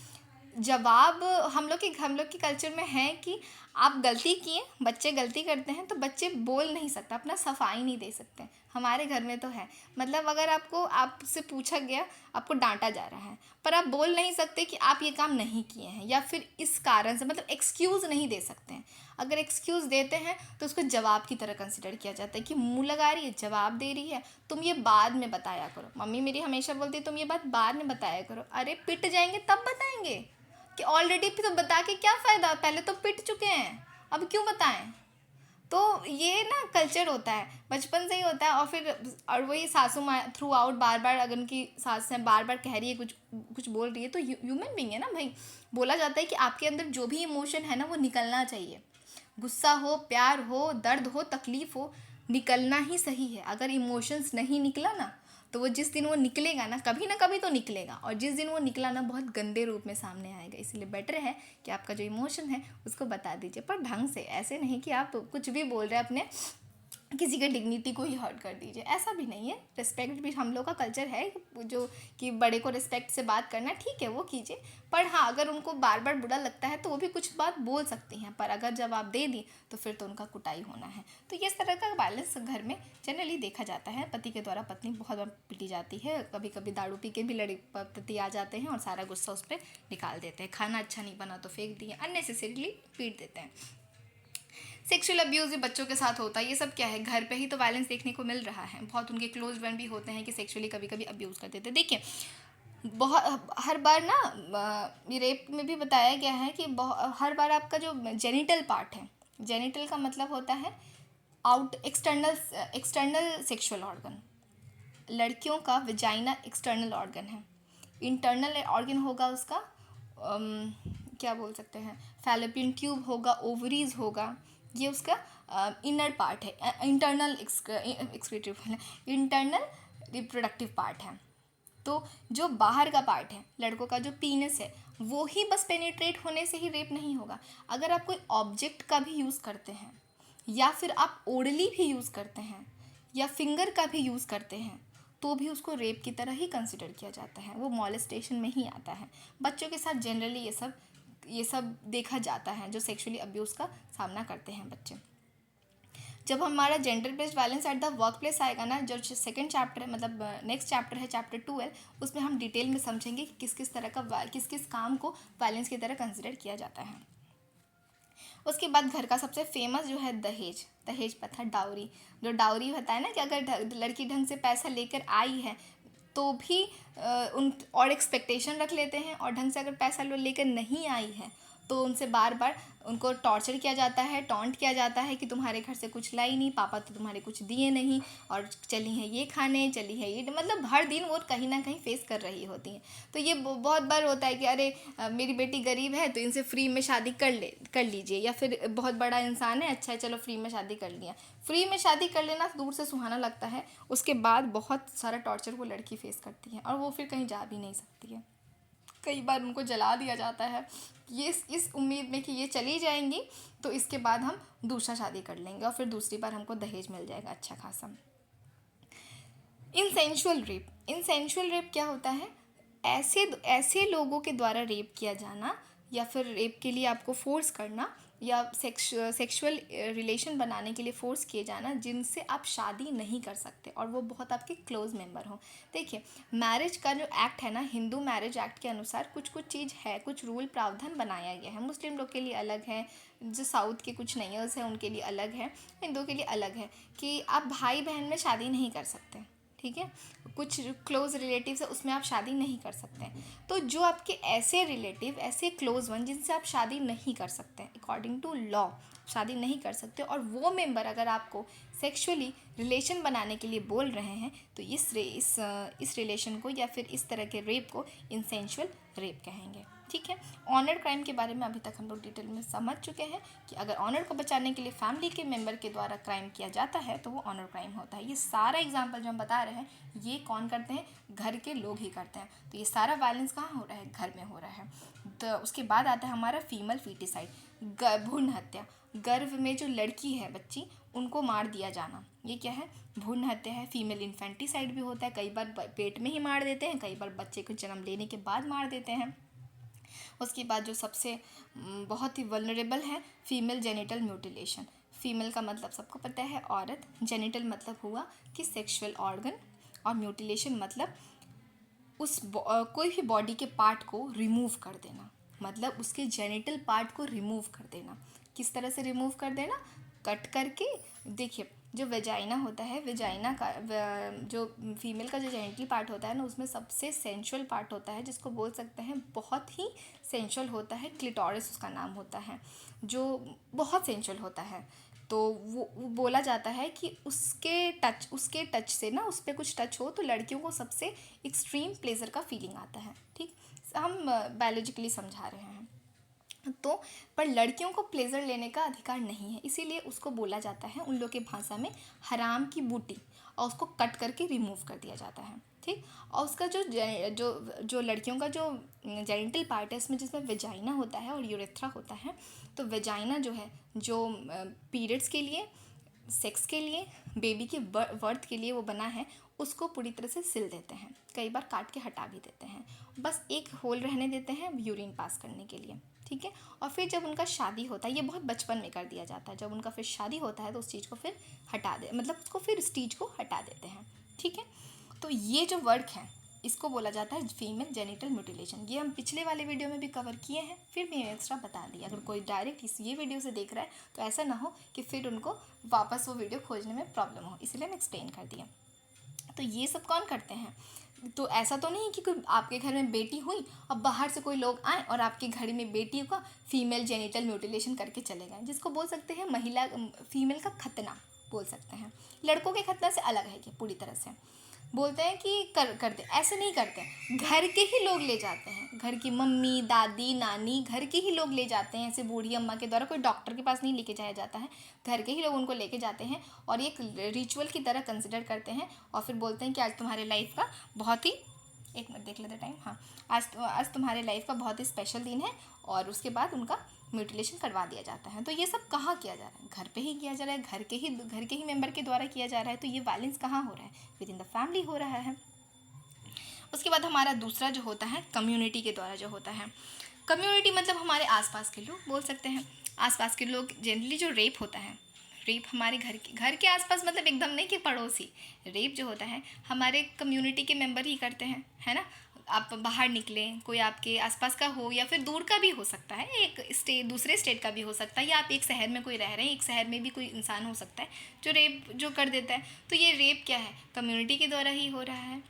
जवाब हम लोग के कल्चर में है कि आप गलती किए, बच्चे गलती करते हैं तो बच्चे बोल नहीं सकते, अपना सफाई नहीं दे सकते। हमारे घर में तो है, मतलब अगर आपसे पूछा गया, आपको डांटा जा रहा है, पर आप बोल नहीं सकते कि आप ये काम नहीं किए हैं, या फिर इस कारण से, मतलब एक्सक्यूज़ नहीं दे सकते हैं। अगर एक्सक्यूज़ देते हैं तो उसको जवाब की तरह कंसिडर किया जाता है कि मुंह लगा रही है, जवाब दे रही है, तुम ये बाद में बताया करो। मम्मी मेरी हमेशा बोलती है तुम ये बात बाद में बताया करो। अरे पिट जाएंगे तब बताएंगे कि ऑलरेडी फिर तो बता के क्या फ़ायदा, पहले तो पिट चुके हैं, अब क्यों बताएं। तो ये ना कल्चर होता है, बचपन से ही होता है। और वही सासू माँ थ्रू आउट बार बार, अगर उनकी सास है बार बार कह रही है, कुछ कुछ बोल रही है, तो ह्यूमन बीइंग है ना भाई। बोला जाता है कि आपके अंदर जो भी इमोशन है ना वो निकलना चाहिए। गुस्सा हो, प्यार हो, दर्द हो, तकलीफ़ हो, निकलना ही सही है। अगर इमोशंस नहीं निकला ना, तो वो जिस दिन वो निकलेगा ना कभी तो निकलेगा, और जिस दिन वो निकला ना बहुत गंदे रूप में सामने आएगा। इसलिए बेटर है कि आपका जो इमोशन है उसको बता दीजिए, पर ढंग से, ऐसे नहीं कि आप कुछ भी बोल रहे हैं अपने किसी के डिग्निटी को ही हर्ट कर दीजिए, ऐसा भी नहीं है। रिस्पेक्ट भी हम लोग का कल्चर है, जो कि बड़े को रिस्पेक्ट से बात करना ठीक है, वो कीजिए। पर हाँ, अगर उनको बार बार बुरा लगता है तो वो भी कुछ बात बोल सकती हैं, पर अगर जवाब दे दी तो फिर तो उनका कुटाई होना है। तो इस तरह का वायलेंस घर में जनरली देखा जाता है। पति के द्वारा पत्नी बहुत बार पिटी जाती है, कभी कभी दारू पी के भी पति आ जाते हैं और सारा गुस्सा उस पर निकाल देते हैं। खाना अच्छा नहीं बना तो फेंक दिए, अननेसेसरीली पीट देते हैं। सेक्सुअल अब्यूज़ भी बच्चों के साथ होता है। ये सब क्या है, घर पे ही तो वायलेंस देखने को मिल रहा है। बहुत उनके क्लोज फ्रेंड भी होते हैं कि सेक्सुअली कभी कभी अब्यूज़ कर देते हैं। देखिए बहुत हर बार ना, रेप में भी बताया गया है कि हर बार आपका जो जेनिटल पार्ट है, जेनिटल का मतलब होता है एक्सटर्नल सेक्सुअल ऑर्गन। लड़कियों का विजाइना एक्सटर्नल ऑर्गन है, इंटरनल ऑर्गन होगा उसका क्या बोल सकते हैं, फैलोपियन ट्यूब होगा, ओवरीज होगा, ये उसका इनर पार्ट है, इंटरनल इंटरनल रिप्रोडक्टिव पार्ट है। तो जो बाहर का पार्ट है, लड़कों का जो पीनस है, वो ही बस पेनिट्रेट होने से ही रेप नहीं होगा। अगर आप कोई ऑब्जेक्ट का भी यूज़ करते हैं, या फिर आप ओरली भी यूज़ करते हैं, या फिंगर का भी यूज़ करते हैं, तो भी उसको रेप की तरह ही कंसिडर किया जाता है, वो मॉलेस्टेशन में ही आता है। बच्चों के साथ जनरली ये सब देखा जाता है, जो सेक्सुअली अब्यूज़ का सामना करते हैं बच्चे। जब हमारा gender based violence at the work place आएगा ना, जो सेकंड चैप्टर है, मतलब नेक्स्ट चैप्टर है, चैप्टर 12, उसमें हम डिटेल में समझेंगे कि किस किस तरह का किस काम को वायलेंस की तरह कंसिडर किया जाता है। उसके बाद घर का सबसे फेमस जो है दहेज प्रथा, डाउरी। जो डाउरी होता है ना, कि अगर लड़की ढंग से पैसा लेकर आई है तो भी उन और एक्सपेक्टेशन रख लेते हैं, और ढंग से अगर पैसा लेकर नहीं आई है तो उनसे बार बार उनको टॉर्चर किया जाता है, टॉन्ट किया जाता है कि तुम्हारे घर से कुछ लाई नहीं, पापा तो तुम्हारे कुछ दिए नहीं, और चली हैं ये खाने, चली है ये, मतलब हर दिन वो कहीं ना कहीं फेस कर रही होती हैं। तो ये बहुत बार होता है कि अरे मेरी बेटी गरीब है तो इनसे फ्री में शादी कर लीजिए, या फिर बहुत बड़ा इंसान है, अच्छा है चलो फ्री में शादी कर लिया। फ्री में शादी कर लेना दूर से सुहाना लगता है, उसके बाद बहुत सारा टॉर्चर वो लड़की फेस करती है, और वो फिर कहीं जा भी नहीं सकती है। कई बार उनको जला दिया जाता है, ये इस उम्मीद में कि ये चली जाएंगी तो इसके बाद हम दूसरा शादी कर लेंगे, और फिर दूसरी बार हमको दहेज मिल जाएगा अच्छा खासा। इंसेंशुअल रेप क्या होता है? ऐसे लोगों के द्वारा रेप किया जाना, या फिर रेप के लिए आपको फोर्स करना, या सेक्सुअल रिलेशन बनाने के लिए फोर्स किए जाना, जिनसे आप शादी नहीं कर सकते और वो बहुत आपके क्लोज मेंबर हों। देखिए मैरिज का जो एक्ट है ना, हिंदू मैरिज एक्ट के अनुसार कुछ चीज़ है, कुछ रूल प्रावधान बनाया गया है। मुस्लिम लोग के लिए अलग है, जो साउथ के कुछ नैयर्स हैं उनके लिए अलग है, हिंदू के लिए अलग है, कि आप भाई बहन में शादी नहीं कर सकते, ठीक है। कुछ क्लोज रिलेटिव्स है उसमें आप शादी नहीं कर सकते हैं। तो जो आपके ऐसे रिलेटिव, ऐसे क्लोज वन जिनसे आप शादी नहीं कर सकते हैं, अकॉर्डिंग टू लॉ शादी नहीं कर सकते, और वो मेंबर अगर आपको सेक्सुअली रिलेशन बनाने के लिए बोल रहे हैं, तो इस रिलेशन को या फिर इस तरह के रेप को इंसेंशुअल रेप कहेंगे। ठीक है। ऑनर क्राइम के बारे में अभी तक हम लोग डिटेल में समझ चुके हैं कि अगर ऑनर को बचाने के लिए फैमिली के मेंबर के द्वारा क्राइम किया जाता है तो वो ऑनर क्राइम होता है। ये सारा एग्जांपल जो हम बता रहे हैं ये कौन करते हैं, घर के लोग ही करते हैं। तो ये सारा वायलेंस कहाँ हो रहा है, घर में हो रहा है। तो उसके बाद आता है हमारा फीमेल फीटिसाइड, भ्रूण हत्या। गर्भ में जो लड़की है बच्ची, उनको मार दिया जाना, ये क्या है, भ्रूण हत्या है। फीमेल इन्फेंटिसाइड भी होता है, कई बार पेट में ही मार देते हैं, कई बार बच्चे को जन्म लेने के बाद मार देते हैं। उसके बाद जो सबसे बहुत ही वल्नरेबल है, फीमेल जेनिटल म्यूटिलेशन। फीमेल का मतलब सबको पता है औरत, जेनिटल मतलब हुआ कि सेक्सुअल ऑर्गन, और म्यूटिलेशन मतलब कोई भी बॉडी के पार्ट को रिमूव कर देना, मतलब उसके जेनिटल पार्ट को रिमूव कर देना। किस तरह से रिमूव कर देना, कट करके। देखिए जो वेजाइना होता है, वेजाइना का जो फीमेल का जो जेनिटल पार्ट होता है ना, उसमें सबसे सेंशुअल पार्ट होता है, जिसको बोल सकते हैं बहुत ही सेंशुअल होता है, क्लिटोरिस उसका नाम होता है, जो बहुत सेंशुअल होता है। तो वो बोला जाता है कि उसके टच से ना, उस पर कुछ टच हो तो लड़कियों को सबसे एक्सट्रीम प्लेजर का फीलिंग आता है। ठीक, हम बायोलॉजिकली समझा रहे हैं। तो पर लड़कियों को प्लेजर लेने का अधिकार नहीं है, इसीलिए उसको बोला जाता है उन लोग के भाषा में हराम की बूटी, और उसको कट करके रिमूव कर दिया जाता है। ठीक, और उसका जो जो जो लड़कियों का जो जेनिटल पार्ट है, इसमें जिसमें वेजाइना होता है और यूरेथ्रा होता है। तो वेजाइना जो है, जो पीरियड्स के लिए, सेक्स के लिए, बेबी के बर्थ के लिए वो बना है, उसको पूरी तरह से सिल देते हैं, कई बार काट के हटा भी देते हैं, बस एक होल रहने देते हैं यूरिन पास करने के लिए। ठीक है, और फिर जब उनका शादी होता है, ये बहुत बचपन में कर दिया जाता है, जब उनका फिर शादी होता है तो उस चीज़ को फिर हटा दे, मतलब उसको फिर स्टीच को हटा देते हैं। ठीक है, तो ये जो वर्क है इसको बोला जाता है फीमेल जेनिटल म्यूटिलेशन। ये हम पिछले वाले वीडियो में भी कवर किए हैं, फिर भी एक्स्ट्रा बता दिया। अगर कोई डायरेक्ट ये वीडियो से देख रहा है तो ऐसा ना हो कि फिर उनको वापस वो वीडियो खोजने में प्रॉब्लम हो, इसलिए हम एक्सप्लेन कर दिए। तो ये सब कौन करते हैं, तो ऐसा तो नहीं कि कोई आपके घर में बेटी हुई और बाहर से कोई लोग आए और आपके घर में बेटी का फीमेल जेनिटल म्यूटिलेशन करके चले गए, जिसको बोल सकते हैं महिला फीमेल का खतना बोल सकते हैं। लड़कों के खतना से अलग है कि पूरी तरह से बोलते हैं कि करते, ऐसे नहीं करते, घर के ही लोग ले जाते हैं, घर की मम्मी दादी नानी, घर के ही लोग ले जाते हैं, ऐसे बूढ़ी अम्मा के द्वारा, कोई डॉक्टर के पास नहीं लेके जाया जाता है, घर के ही लोग उनको लेके जाते हैं और एक रिचुअल की तरह कंसिडर करते हैं। और फिर बोलते हैं कि आज तुम्हारे लाइफ का बहुत ही, एक मिनट देख लेते टाइम, हाँ, आज तुम्हारे लाइफ का बहुत ही स्पेशल दिन है, और उसके बाद उनका म्यूटिलेशन करवा दिया जाता है। तो ये सब कहाँ किया जा रहा है, घर पे ही किया जा रहा है, घर के ही मेंबर के द्वारा किया जा रहा है। तो ये वायलेंस कहाँ हो रहा है, विद इन द फैमिली हो रहा है। उसके बाद हमारा दूसरा जो होता है कम्युनिटी के द्वारा जो होता है। कम्युनिटी मतलब हमारे आसपास के लोग बोल सकते हैं, आसपास के लोग। जनरली जो रेप होता है, रेप हमारे घर के आसपास, मतलब एकदम नहीं कि पड़ोसी, रेप जो होता है हमारे कम्युनिटी के मेंबर ही करते हैं, है ना। आप बाहर निकलें, कोई आपके आसपास का हो या फिर दूर का भी हो सकता है, एक दूसरे स्टेट का भी हो सकता है, या आप एक शहर में कोई रह रहे हैं, एक शहर में भी कोई इंसान हो सकता है जो रेप जो कर देता है। तो ये रेप क्या है, कम्युनिटी के द्वारा ही हो रहा है।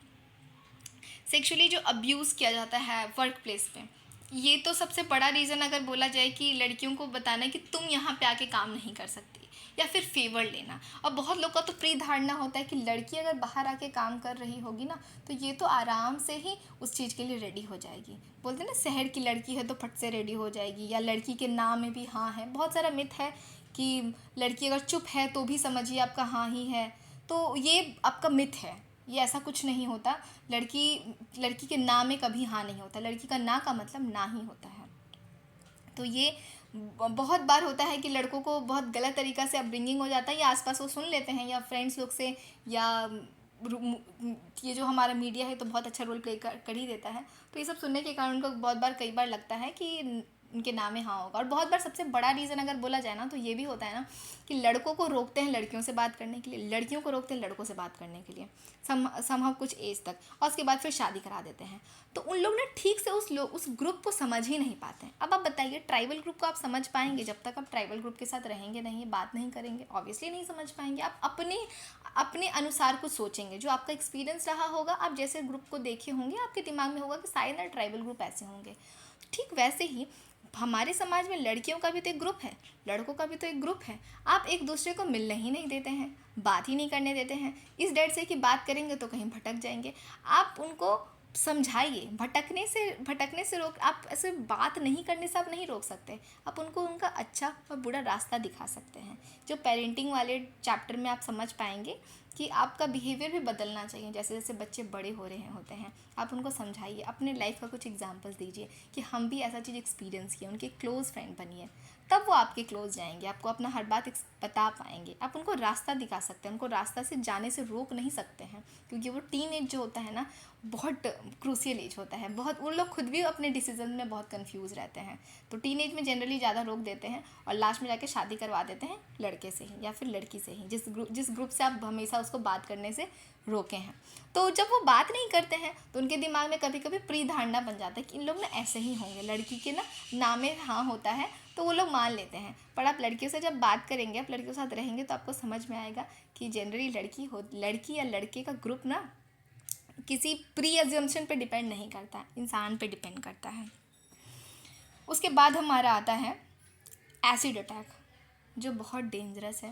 सेक्सुअली जो अब्यूज़ किया जाता है वर्क प्लेस पे, ये तो सबसे बड़ा रीज़न अगर बोला जाए कि लड़कियों को बताना कि तुम यहाँ पे आके काम नहीं कर सकती, या फिर फेवर लेना। और बहुत लोग का तो प्री धारणा होता है कि लड़की अगर बाहर आके काम कर रही होगी ना तो ये तो आराम से ही उस चीज़ के लिए रेडी हो जाएगी। बोलते हैं ना शहर की लड़की है तो फट से रेडी हो जाएगी, या लड़की के नाम में भी हाँ है। बहुत सारा मिथ है कि लड़की अगर चुप है तो भी समझिए आपका हाँ ही है, तो ये आपका मिथ है, ये ऐसा कुछ नहीं होता। लड़की के ना में कभी हाँ नहीं होता, लड़की का ना का मतलब ना ही होता है। तो ये बहुत बार होता है कि लड़कों को बहुत गलत तरीक़ा से अपब्रिंगिंग हो जाता है, या आसपास वो सुन लेते हैं, या फ्रेंड्स लोग से, या ये जो हमारा मीडिया है तो बहुत अच्छा रोल प्ले कर ही देता है। तो ये सब सुनने के कारण उनको बहुत बार कई बार लगता है कि उनके नाम में हाँ होगा। और बहुत बार सबसे बड़ा रीज़न अगर बोला जाए ना तो ये भी होता है ना कि लड़कों को रोकते हैं लड़कियों से बात करने के लिए, लड़कियों को रोकते हैं लड़कों से बात करने के लिए संभव कुछ एज तक, और उसके बाद फिर शादी करा देते हैं। तो उन लोग ना ठीक से उस ग्रुप को समझ ही नहीं पाते हैं। अब आप बताइए ट्राइबल ग्रुप को आप समझ पाएंगे जब तक आप ट्राइबल ग्रुप के साथ रहेंगे नहीं, बात नहीं करेंगे, ऑब्वियसली नहीं समझ पाएंगे। आप अपने अनुसार कुछ सोचेंगे, जो आपका एक्सपीरियंस रहा होगा, आप जैसे ग्रुप को देखे होंगे आपके दिमाग में होगा कि शायद ना ट्राइबल ग्रुप ऐसे होंगे। ठीक वैसे ही हमारे समाज में लड़कियों का भी तो एक ग्रुप है, लड़कों का भी तो एक ग्रुप है। आप एक दूसरे को मिलने ही नहीं देते हैं, बात ही नहीं करने देते हैं, इस डर से कि बात करेंगे तो कहीं भटक जाएंगे। आप उनको समझाइए। भटकने से रोक, आप ऐसे बात नहीं करने से आप नहीं रोक सकते, आप उनको उनका अच्छा और बुरा रास्ता दिखा सकते हैं। जो पेरेंटिंग वाले चैप्टर में आप समझ पाएंगे कि आपका बिहेवियर भी बदलना चाहिए जैसे जैसे बच्चे बड़े हो रहे होते हैं। आप उनको समझाइए, अपने लाइफ का कुछ एग्जांपल्स दीजिए कि हम भी ऐसा चीज़ एक्सपीरियंस किए, उनके क्लोज़ फ्रेंड बनिए, तब वो आपके क्लोज जाएंगे, आपको अपना हर बात बता पाएंगे। आप उनको रास्ता दिखा सकते हैं, उनको रास्ता से जाने से रोक नहीं सकते हैं, क्योंकि वो टीन एज जो होता है ना, बहुत क्रूशियल एज होता है। बहुत उन लोग खुद भी अपने डिसीजन में बहुत कंफ्यूज रहते हैं, तो टीन एज में जनरली ज़्यादा रोक देते हैं और लास्ट में जाके शादी करवा देते हैं लड़के से ही या फिर लड़की से ही, जिस ग्रुप से आप हमेशा उसको बात करने से रोके हैं। तो जब वो बात नहीं करते हैं तो उनके दिमाग में कभी कभी प्री धारणा बन जाता है कि इन लोग ना ऐसे ही होंगे, लड़की के ना नाम में हाँ होता है तो वो लोग मान लेते हैं। पर आप लड़कियों से जब बात करेंगे, आप लड़कियों के साथ रहेंगे, तो आपको समझ में आएगा कि जनरली लड़की या लड़के का ग्रुप ना किसी प्री अज्यूम्पशन पे डिपेंड नहीं करता, इंसान पे डिपेंड करता है। उसके बाद हमारा आता है एसिड अटैक, जो बहुत डेंजरस है।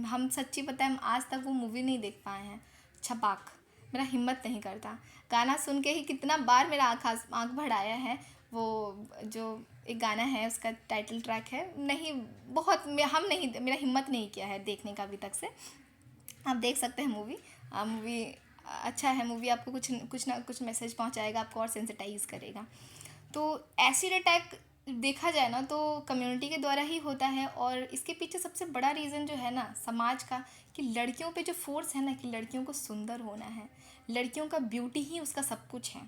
हम सच्ची बताएं, हम आज तक वो मूवी नहीं देख पाए हैं, छपाक। मेरा हिम्मत नहीं करता, गाना सुन के ही कितना बार मेरा आँख भराया है। वो जो एक गाना है उसका टाइटल ट्रैक है, नहीं बहुत हम नहीं, मेरा हिम्मत नहीं किया है देखने का अभी तक से। आप देख सकते हैं मूवी, मूवी अच्छा है। मूवी आपको कुछ ना कुछ मैसेज पहुंचाएगा, आपको और सेंसिटाइज करेगा। तो एसिड अटैक देखा जाए ना तो कम्युनिटी के द्वारा ही होता है, और इसके पीछे सबसे बड़ा रीज़न जो है ना समाज का, कि लड़कियों पे जो फोर्स है ना कि लड़कियों को सुंदर होना है, लड़कियों का ब्यूटी ही उसका सब कुछ है,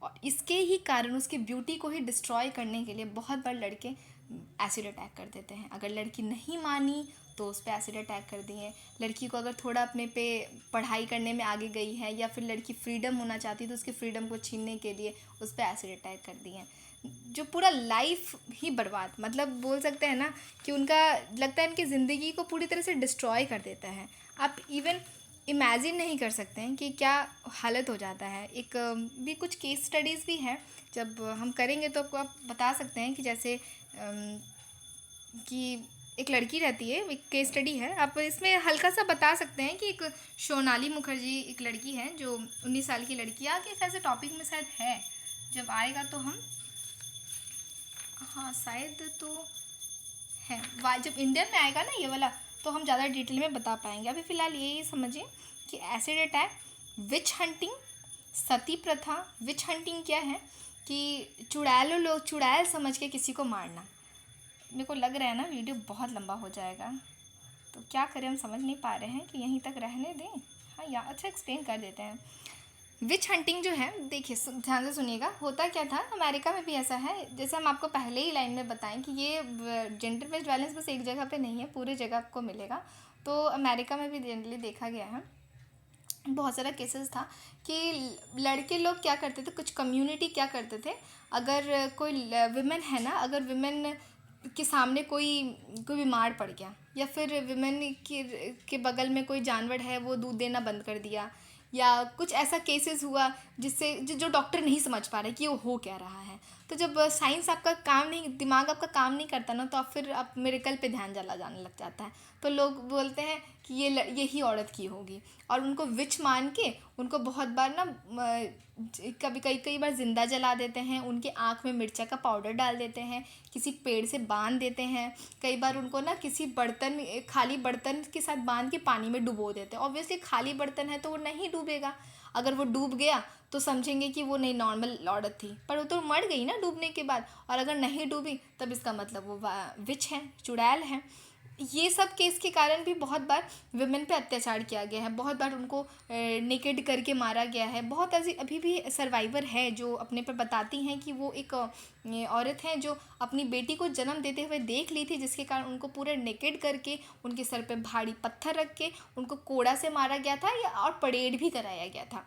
और इसके ही कारण उसकी ब्यूटी को ही डिस्ट्रॉय करने के लिए बहुत बार लड़के एसिड अटैक कर देते हैं। अगर लड़की नहीं मानी तो उस पर एसिड अटैक कर दिए। लड़की को अगर थोड़ा अपने पे पढ़ाई करने में आगे गई है या फिर लड़की फ्रीडम होना चाहती है तो उसकी फ्रीडम को छीनने के लिए उस पर एसिड अटैक कर दिए। जो पूरा लाइफ ही बर्बाद, मतलब बोल सकते हैं ना कि उनका लगता है इनकी ज़िंदगी को पूरी तरह से डिस्ट्रॉय कर देता है। आप इवन इमेजिन नहीं कर सकते हैं कि क्या हालत हो जाता है। एक भी कुछ केस स्टडीज़ भी हैं, जब हम करेंगे तो आपको आप बता सकते हैं कि जैसे कि एक लड़की रहती है, एक केस स्टडी है, आप इसमें हल्का सा बता सकते हैं कि एक सोनाली मुखर्जी एक लड़की है जो 19 साल की लड़की है। आगे ऐसे टॉपिक में शायद है, जब आएगा तो हम, हाँ शायद तो है, जब इंडियन में आएगा ना ये वाला तो हम ज़्यादा डिटेल में बता पाएंगे। अभी फ़िलहाल ये समझिए कि एसिड अटैक, विच हंटिंग, सती प्रथा। विच हंटिंग क्या है कि चुड़ैल समझ के किसी को मारना। मेरे को लग रहा है ना वीडियो बहुत लंबा हो जाएगा, तो क्या करें, हम समझ नहीं पा रहे हैं कि यहीं तक रहने दें। हाँ या अच्छा एक्सप्लेन कर देते हैं। विच हंटिंग जो है, देखिए ध्यान से सुनिएगा, होता क्या था, अमेरिका में भी ऐसा है। जैसे हम आपको पहले ही लाइन में बताएं कि ये जेंडर बेस्ड वायलेंस बस एक जगह पे नहीं है, पूरी जगह आपको मिलेगा। तो अमेरिका में भी जनरली देखा गया है, बहुत सारा केसेस था कि लड़के लोग क्या करते थे, कुछ कम्युनिटी क्या करते थे, अगर कोई विमेन है ना, अगर विमेन के सामने कोई बीमार पड़ गया या फिर विमेन के बगल में कोई जानवर है वो दूध देना बंद कर दिया, या कुछ ऐसा केसेस हुआ जिससे जो डॉक्टर नहीं समझ पा रहे कि वो हो क्या रहा है। तो जब साइंस आपका काम नहीं, दिमाग आपका काम नहीं करता ना, तो आप फिर आप मिरेकल पे ध्यान चला जाने लग जाता है। तो लोग बोलते हैं कि यही औरत की होगी, और उनको विच मान के उनको बहुत बार ना कई बार ज़िंदा जला देते हैं, उनके आँख में मिर्चा का पाउडर डाल देते हैं, किसी पेड़ से बांध देते हैं, कई बार उनको ना किसी खाली बर्तन के साथ बांध के पानी में डुबो देते हैं। ऑब्वियसली खाली बर्तन है तो वो नहीं डूबेगा, अगर वो डूब गया तो समझेंगे कि वो नहीं नॉर्मल औरत थी, पर वो तो मर गई ना डूबने के बाद। और अगर नहीं डूबी तब इसका मतलब वो विच है, चुड़ैल है। ये सब केस के कारण भी बहुत बार वुमेन पे अत्याचार किया गया है, बहुत बार उनको नेकेड करके मारा गया है। बहुत ऐसी अभी भी सर्वाइवर है जो अपने पर बताती हैं कि वो एक औरत है जो अपनी बेटी को जन्म देते हुए देख ली थी, जिसके कारण उनको पूरे नेकेड करके उनके सर पे भारी पत्थर रख के उनको कोड़ा से मारा गया था, या और परेड भी कराया गया था।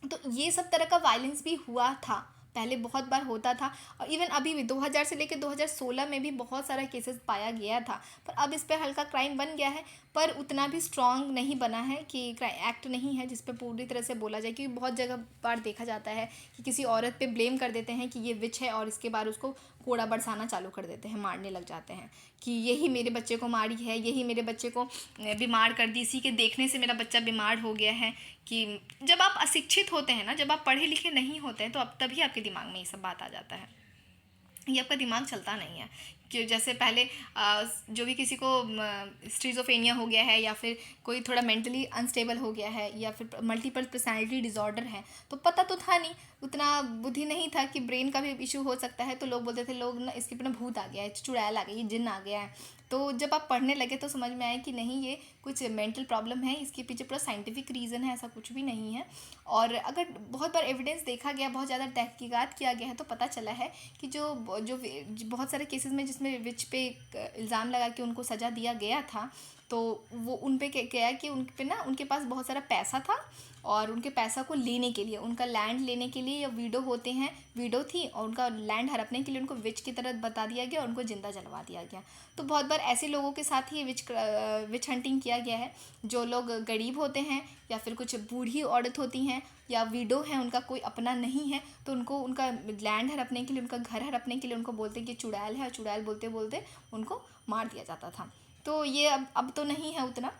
तो ये सब तरह का वायलेंस भी हुआ था, पहले बहुत बार होता था, और इवन अभी भी 2000 से लेकर 2016 में भी बहुत सारा केसेस पाया गया था। पर अब इस पर हल्का क्राइम बन गया है, पर उतना भी स्ट्रॉन्ग नहीं बना है कि एक्ट नहीं है जिस पे पूरी तरह से बोला जाए। क्योंकि बहुत जगह बार देखा जाता है कि किसी औरत पे ब्लेम कर देते हैं कि ये विच है, और इसके बाद उसको कोड़ा बरसाना चालू कर देते हैं, मारने लग जाते हैं कि यही मेरे बच्चे को मारी है, यही मेरे बच्चे को बीमार कर दी, इसी के देखने से मेरा बच्चा बीमार हो गया है। कि जब आप अशिक्षित होते हैं ना, जब आप पढ़े लिखे नहीं होते हैं, तो अब तभी आपके दिमाग में ये सब बात आ जाता है, ये आपका दिमाग चलता नहीं है। कि जैसे पहले जो भी किसी को स्किज़ोफ्रेनिया हो गया है, या फिर कोई थोड़ा मेंटली अनस्टेबल हो गया है, या फिर मल्टीपल पर्सनालिटी डिसऑर्डर है, तो पता तो था नहीं, उतना बुद्धि नहीं था कि ब्रेन का भी इशू हो सकता है। तो लोग बोलते थे, लोग ना इसके ऊपर भूत आ गया है, चुड़ैल आ गई, ये जिन्न आ गया है। तो जब आप पढ़ने लगे तो समझ में आया कि नहीं, ये कुछ मेंटल प्रॉब्लम है, इसके पीछे पूरा साइंटिफिक रीज़न है, ऐसा कुछ भी नहीं है। और अगर बहुत बार एविडेंस देखा गया, बहुत ज़्यादा तहकीकात किया गया है, तो पता चला है कि जो बहुत सारे केसेस में जिसमें विच पे इल्ज़ाम लगा के उनको सज़ा दिया गया था, तो वो उन पे क्या है कि उन पे ना उनके पास बहुत सारा पैसा था, और उनके पैसा को लेने के लिए, उनका लैंड लेने के लिए, या वीडो होते हैं, वीडो थी और उनका लैंड हड़पने के लिए उनको विच की तरह बता दिया गया और उनको जिंदा जलवा दिया गया। तो बहुत बार ऐसे लोगों के साथ ही विच हंटिंग किया गया है, जो लोग गरीब होते हैं, या फिर कुछ बूढ़ी औरत होती हैं, या वीडो हैं, उनका कोई अपना नहीं है, तो उनको उनका लैंड हड़पने के लिए, उनका घर हड़पने के लिए उनको बोलते हैं कि चुड़ैल है, और चुड़ैल बोलते बोलते उनको मार दिया जाता था। तो ये अब तो नहीं है उतना,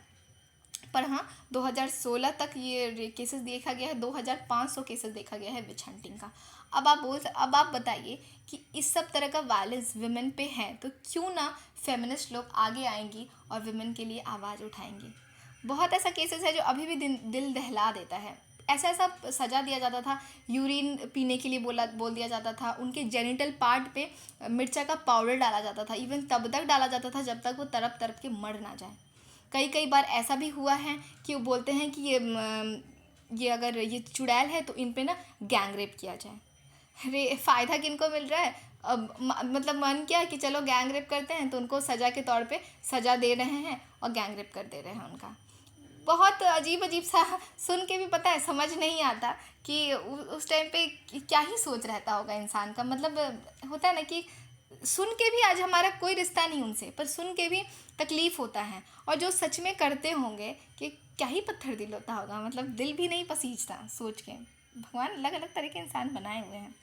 पर हाँ 2016 तक ये केसेस देखा गया है, 2500 केसेस देखा गया है विच हंटिंग का। अब आप बताइए कि इस सब तरह का वायलेंस वुमेन पे है, तो क्यों ना फेमिनिस्ट लोग आगे आएंगी और वुमेन के लिए आवाज़ उठाएंगी। बहुत ऐसा केसेस है जो अभी भी दिल दहला देता है। ऐसा सजा दिया जाता था, यूरिन पीने के लिए बोल दिया जाता था, उनके जेनिटल पार्ट पे मिर्चा का पाउडर डाला जाता था, इवन तब तक डाला जाता था जब तक वो तड़प तड़प के मर ना जाए। कई बार ऐसा भी हुआ है कि वो बोलते हैं कि ये अगर ये चुड़ैल है तो इन पे ना गैंग रेप किया जाए। अरे फ़ायदा किनको मिल रहा है? अब मतलब मन क्या है कि चलो गैंग रेप करते हैं, तो उनको सज़ा के तौर पे सज़ा दे रहे हैं और गैंग रेप कर दे रहे हैं उनका। बहुत अजीब अजीब सा सुन के भी पता है समझ नहीं आता कि उस टाइम पे क्या ही सोच रहता होगा इंसान का। मतलब होता है ना कि सुन के भी, आज हमारा कोई रिश्ता नहीं उनसे, पर सुन के भी तकलीफ़ होता है। और जो सच में करते होंगे कि क्या ही पत्थर दिल होता होगा, मतलब दिल भी नहीं पसीजता सोच के। भगवान अलग अलग तरह के इंसान बनाए हुए हैं।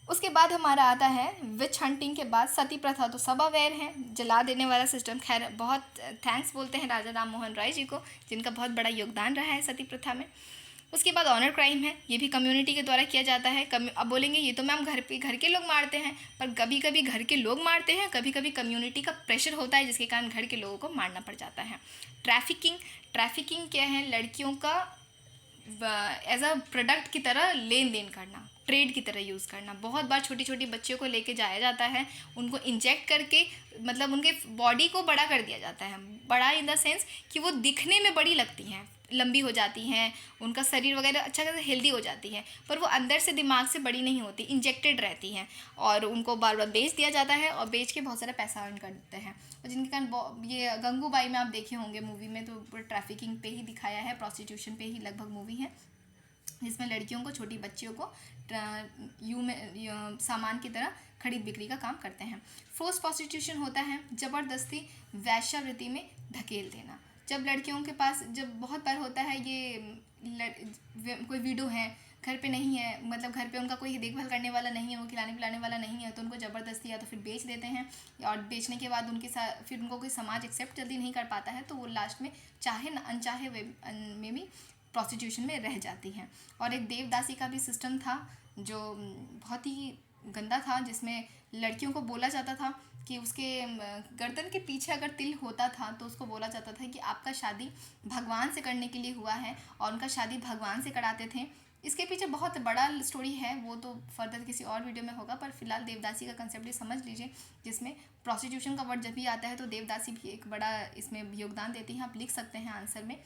उसके बाद हमारा आता है विच हंटिंग के बाद सती प्रथा। तो सब अवेयर हैं, जला देने वाला सिस्टम। खैर बहुत थैंक्स बोलते हैं राजा राम मोहन राय जी को, जिनका बहुत बड़ा योगदान रहा है सती प्रथा में। उसके बाद ऑनर क्राइम है, ये भी कम्युनिटी के द्वारा किया जाता है। अब बोलेंगे ये तो मैम घर के लोग मारते हैं, पर कभी कभी घर के लोग मारते हैं, कभी कभी कम्युनिटी का प्रेशर होता है जिसके कारण घर के लोगों को मारना पड़ जाता है। ट्रैफिकिंग क्या है? लड़कियों का एज अ प्रोडक्ट की तरह लेन देन करना, ट्रेड की तरह यूज़ करना। बहुत बार छोटी छोटी बच्चियों को लेके जाया जाता है, उनको इंजेक्ट करके, मतलब उनके बॉडी को बड़ा कर दिया जाता है। बड़ा इन द सेंस कि वो दिखने में बड़ी लगती हैं, लंबी हो जाती हैं, उनका शरीर वगैरह अच्छा खासा हेल्दी हो जाती है, पर वो अंदर से दिमाग से बड़ी नहीं होती, इंजेक्टेड रहती हैं। और उनको बार बार बेच दिया जाता है, और बेच के बहुत सारा पैसा अर्न करते हैं। और जिनके कारण ये गंगूबाई में आप देखे होंगे मूवी में, तो ट्रैफिकिंग पे ही दिखाया है, प्रोस्टिट्यूशन पे ही लगभग मूवी है, जिसमें लड़कियों को, छोटी बच्चियों को सामान की तरह खरीद बिक्री का काम करते हैं। फोर्स प्रोस्टिट्यूशन होता है ज़बरदस्ती वैश्यावृत्ति में धकेल देना। जब लड़कियों के पास, जब बहुत बार होता है ये कोई विडो है, घर पे नहीं है, मतलब घर पे उनका कोई देखभाल करने वाला नहीं है, वो खिलाने पिलाने वाला नहीं है, तो उनको ज़बरदस्ती या तो फिर बेच देते हैं, और बेचने के बाद उनके साथ फिर उनको कोई समाज एक्सेप्ट जल्दी नहीं कर पाता है, तो वो लास्ट में चाहे न अनचाहे में भी प्रोस्टिट्यूशन में रह जाती हैं। और एक देवदासी का भी सिस्टम था जो बहुत ही गंदा था, जिसमें लड़कियों को बोला जाता था कि उसके गर्दन के पीछे अगर तिल होता था तो उसको बोला जाता था कि आपका शादी भगवान से करने के लिए हुआ है, और उनका शादी भगवान से कराते थे। इसके पीछे बहुत बड़ा स्टोरी है, वो तो फर्दर किसी और वीडियो में होगा, पर फिलहाल देवदासी का कंसेप्ट ही समझ लीजिए, जिसमें प्रोस्टिट्यूशन का वर्ड जब भी आता है तो देवदासी भी एक बड़ा इसमें योगदान देती हैं। आप लिख सकते हैं आंसर में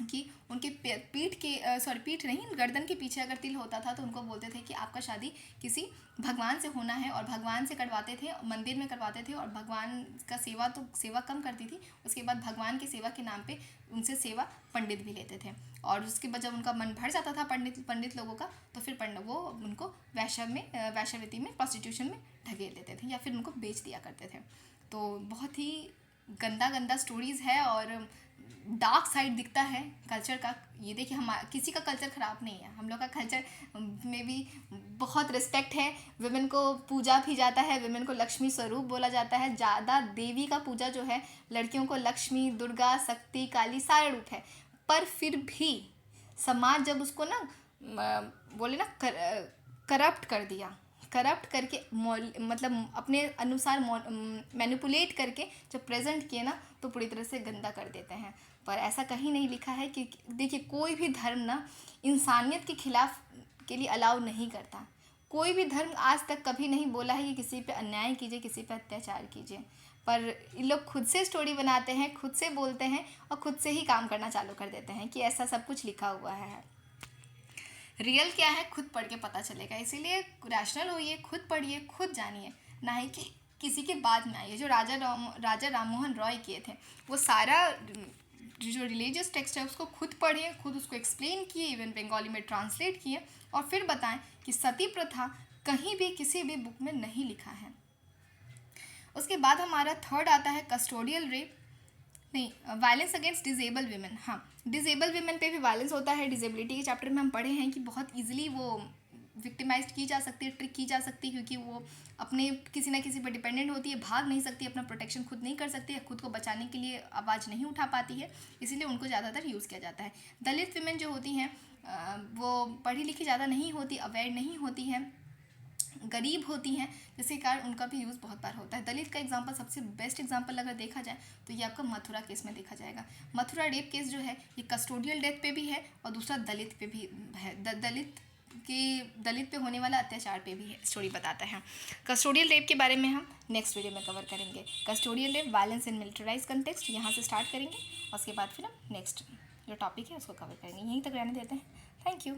कि उनके पीठ नहीं, गर्दन के पीछे अगर तिल होता था तो उनको बोलते थे कि आपका शादी किसी भगवान से होना है, और भगवान से करवाते थे, मंदिर में करवाते थे, और भगवान का सेवा कम करती थी, उसके बाद भगवान की सेवा के नाम पे उनसे सेवा पंडित भी लेते थे। और उसके बाद जब उनका मन भर जाता था पंडित लोगों का, तो फिर वो उनको वैश्यावृत्ति में, प्रोस्टिट्यूशन में ढकेल देते थे, या फिर उनको बेच दिया करते थे। तो बहुत ही गंदा स्टोरीज़ है, और डार्क साइड दिखता है कल्चर का, ये देखिए हम किसी का कल्चर ख़राब नहीं है, हम लोग का कल्चर में भी बहुत रिस्पेक्ट है। वुमेन को पूजा भी जाता है, वुमेन को लक्ष्मी स्वरूप बोला जाता है। ज़्यादा देवी का पूजा जो है, लड़कियों को लक्ष्मी, दुर्गा, शक्ति, काली सारे रूप है। पर फिर भी समाज जब उसको ना बोले ना करप्ट कर दिया, करप्ट करके मतलब अपने अनुसार मैनिपुलेट करके जब प्रेजेंट किए ना, तो पूरी तरह से गंदा कर देते हैं। पर ऐसा कहीं नहीं लिखा है कि देखिए कोई भी धर्म ना इंसानियत के खिलाफ के लिए अलाउ नहीं करता। कोई भी धर्म आज तक कभी नहीं बोला है कि किसी पे अन्याय कीजिए, किसी पे अत्याचार कीजिए। पर ये लोग खुद से स्टोरी बनाते हैं, खुद से बोलते हैं और खुद से ही काम करना चालू कर देते हैं कि ऐसा सब कुछ लिखा हुआ है। रियल क्या है खुद पढ़ के पता चलेगा, इसीलिए रैशनल होइए, खुद पढ़िए, खुद जानिए, ना ही कि किसी के बाद में आइए। जो राजा राममोहन रॉय किए थे, वो सारा जो रिलीजियस टेक्स्ट है उसको खुद पढ़िए, खुद उसको एक्सप्लेन किए, इवन बंगाली में ट्रांसलेट किए और फिर बताएं कि सती प्रथा कहीं भी किसी भी बुक में नहीं लिखा है। उसके बाद हमारा थर्ड आता है कस्टोडियल रेप, नहीं, वायलेंस अगेंस्ट डिजेबल वीमेन। हाँ, डिजेबल वीमेन पे भी वायलेंस होता है। डिजेबिलिटी के चैप्टर में हम पढ़े हैं कि बहुत ईजिली वो विक्टिमाइज की जा सकती है, ट्रिक की जा सकती है, क्योंकि वो अपने किसी ना किसी पर डिपेंडेंट होती है, भाग नहीं सकती, अपना प्रोटेक्शन खुद नहीं कर सकती है, खुद को बचाने के लिए आवाज़ नहीं उठा पाती है, इसीलिए उनको ज़्यादातर यूज़ किया जाता है। दलित वीमेन जो होती हैं वो पढ़ी लिखी ज़्यादा नहीं होती, अवेयर नहीं होती हैं, गरीब होती हैं, जिसके कारण उनका भी यूज़ बहुत बार होता है। दलित का एग्जांपल, सबसे बेस्ट एग्जांपल अगर देखा जाए तो ये आपका मथुरा केस में देखा जाएगा। मथुरा रेप केस जो है ये कस्टोडियल डेथ पे भी है और दूसरा दलित पे भी है। दलित पे होने वाला अत्याचार पे भी है, स्टोरी बताता है। कस्टोडियल रेप के बारे में हम नेक्स्ट वीडियो में कवर करेंगे। Custodial rape, violence in militarise context, यहाँ से स्टार्ट करेंगे और उसके बाद फिर हम नेक्स्ट जो टॉपिक है उसको कवर करेंगे। यहीं तक रहने देते हैं। Thank you.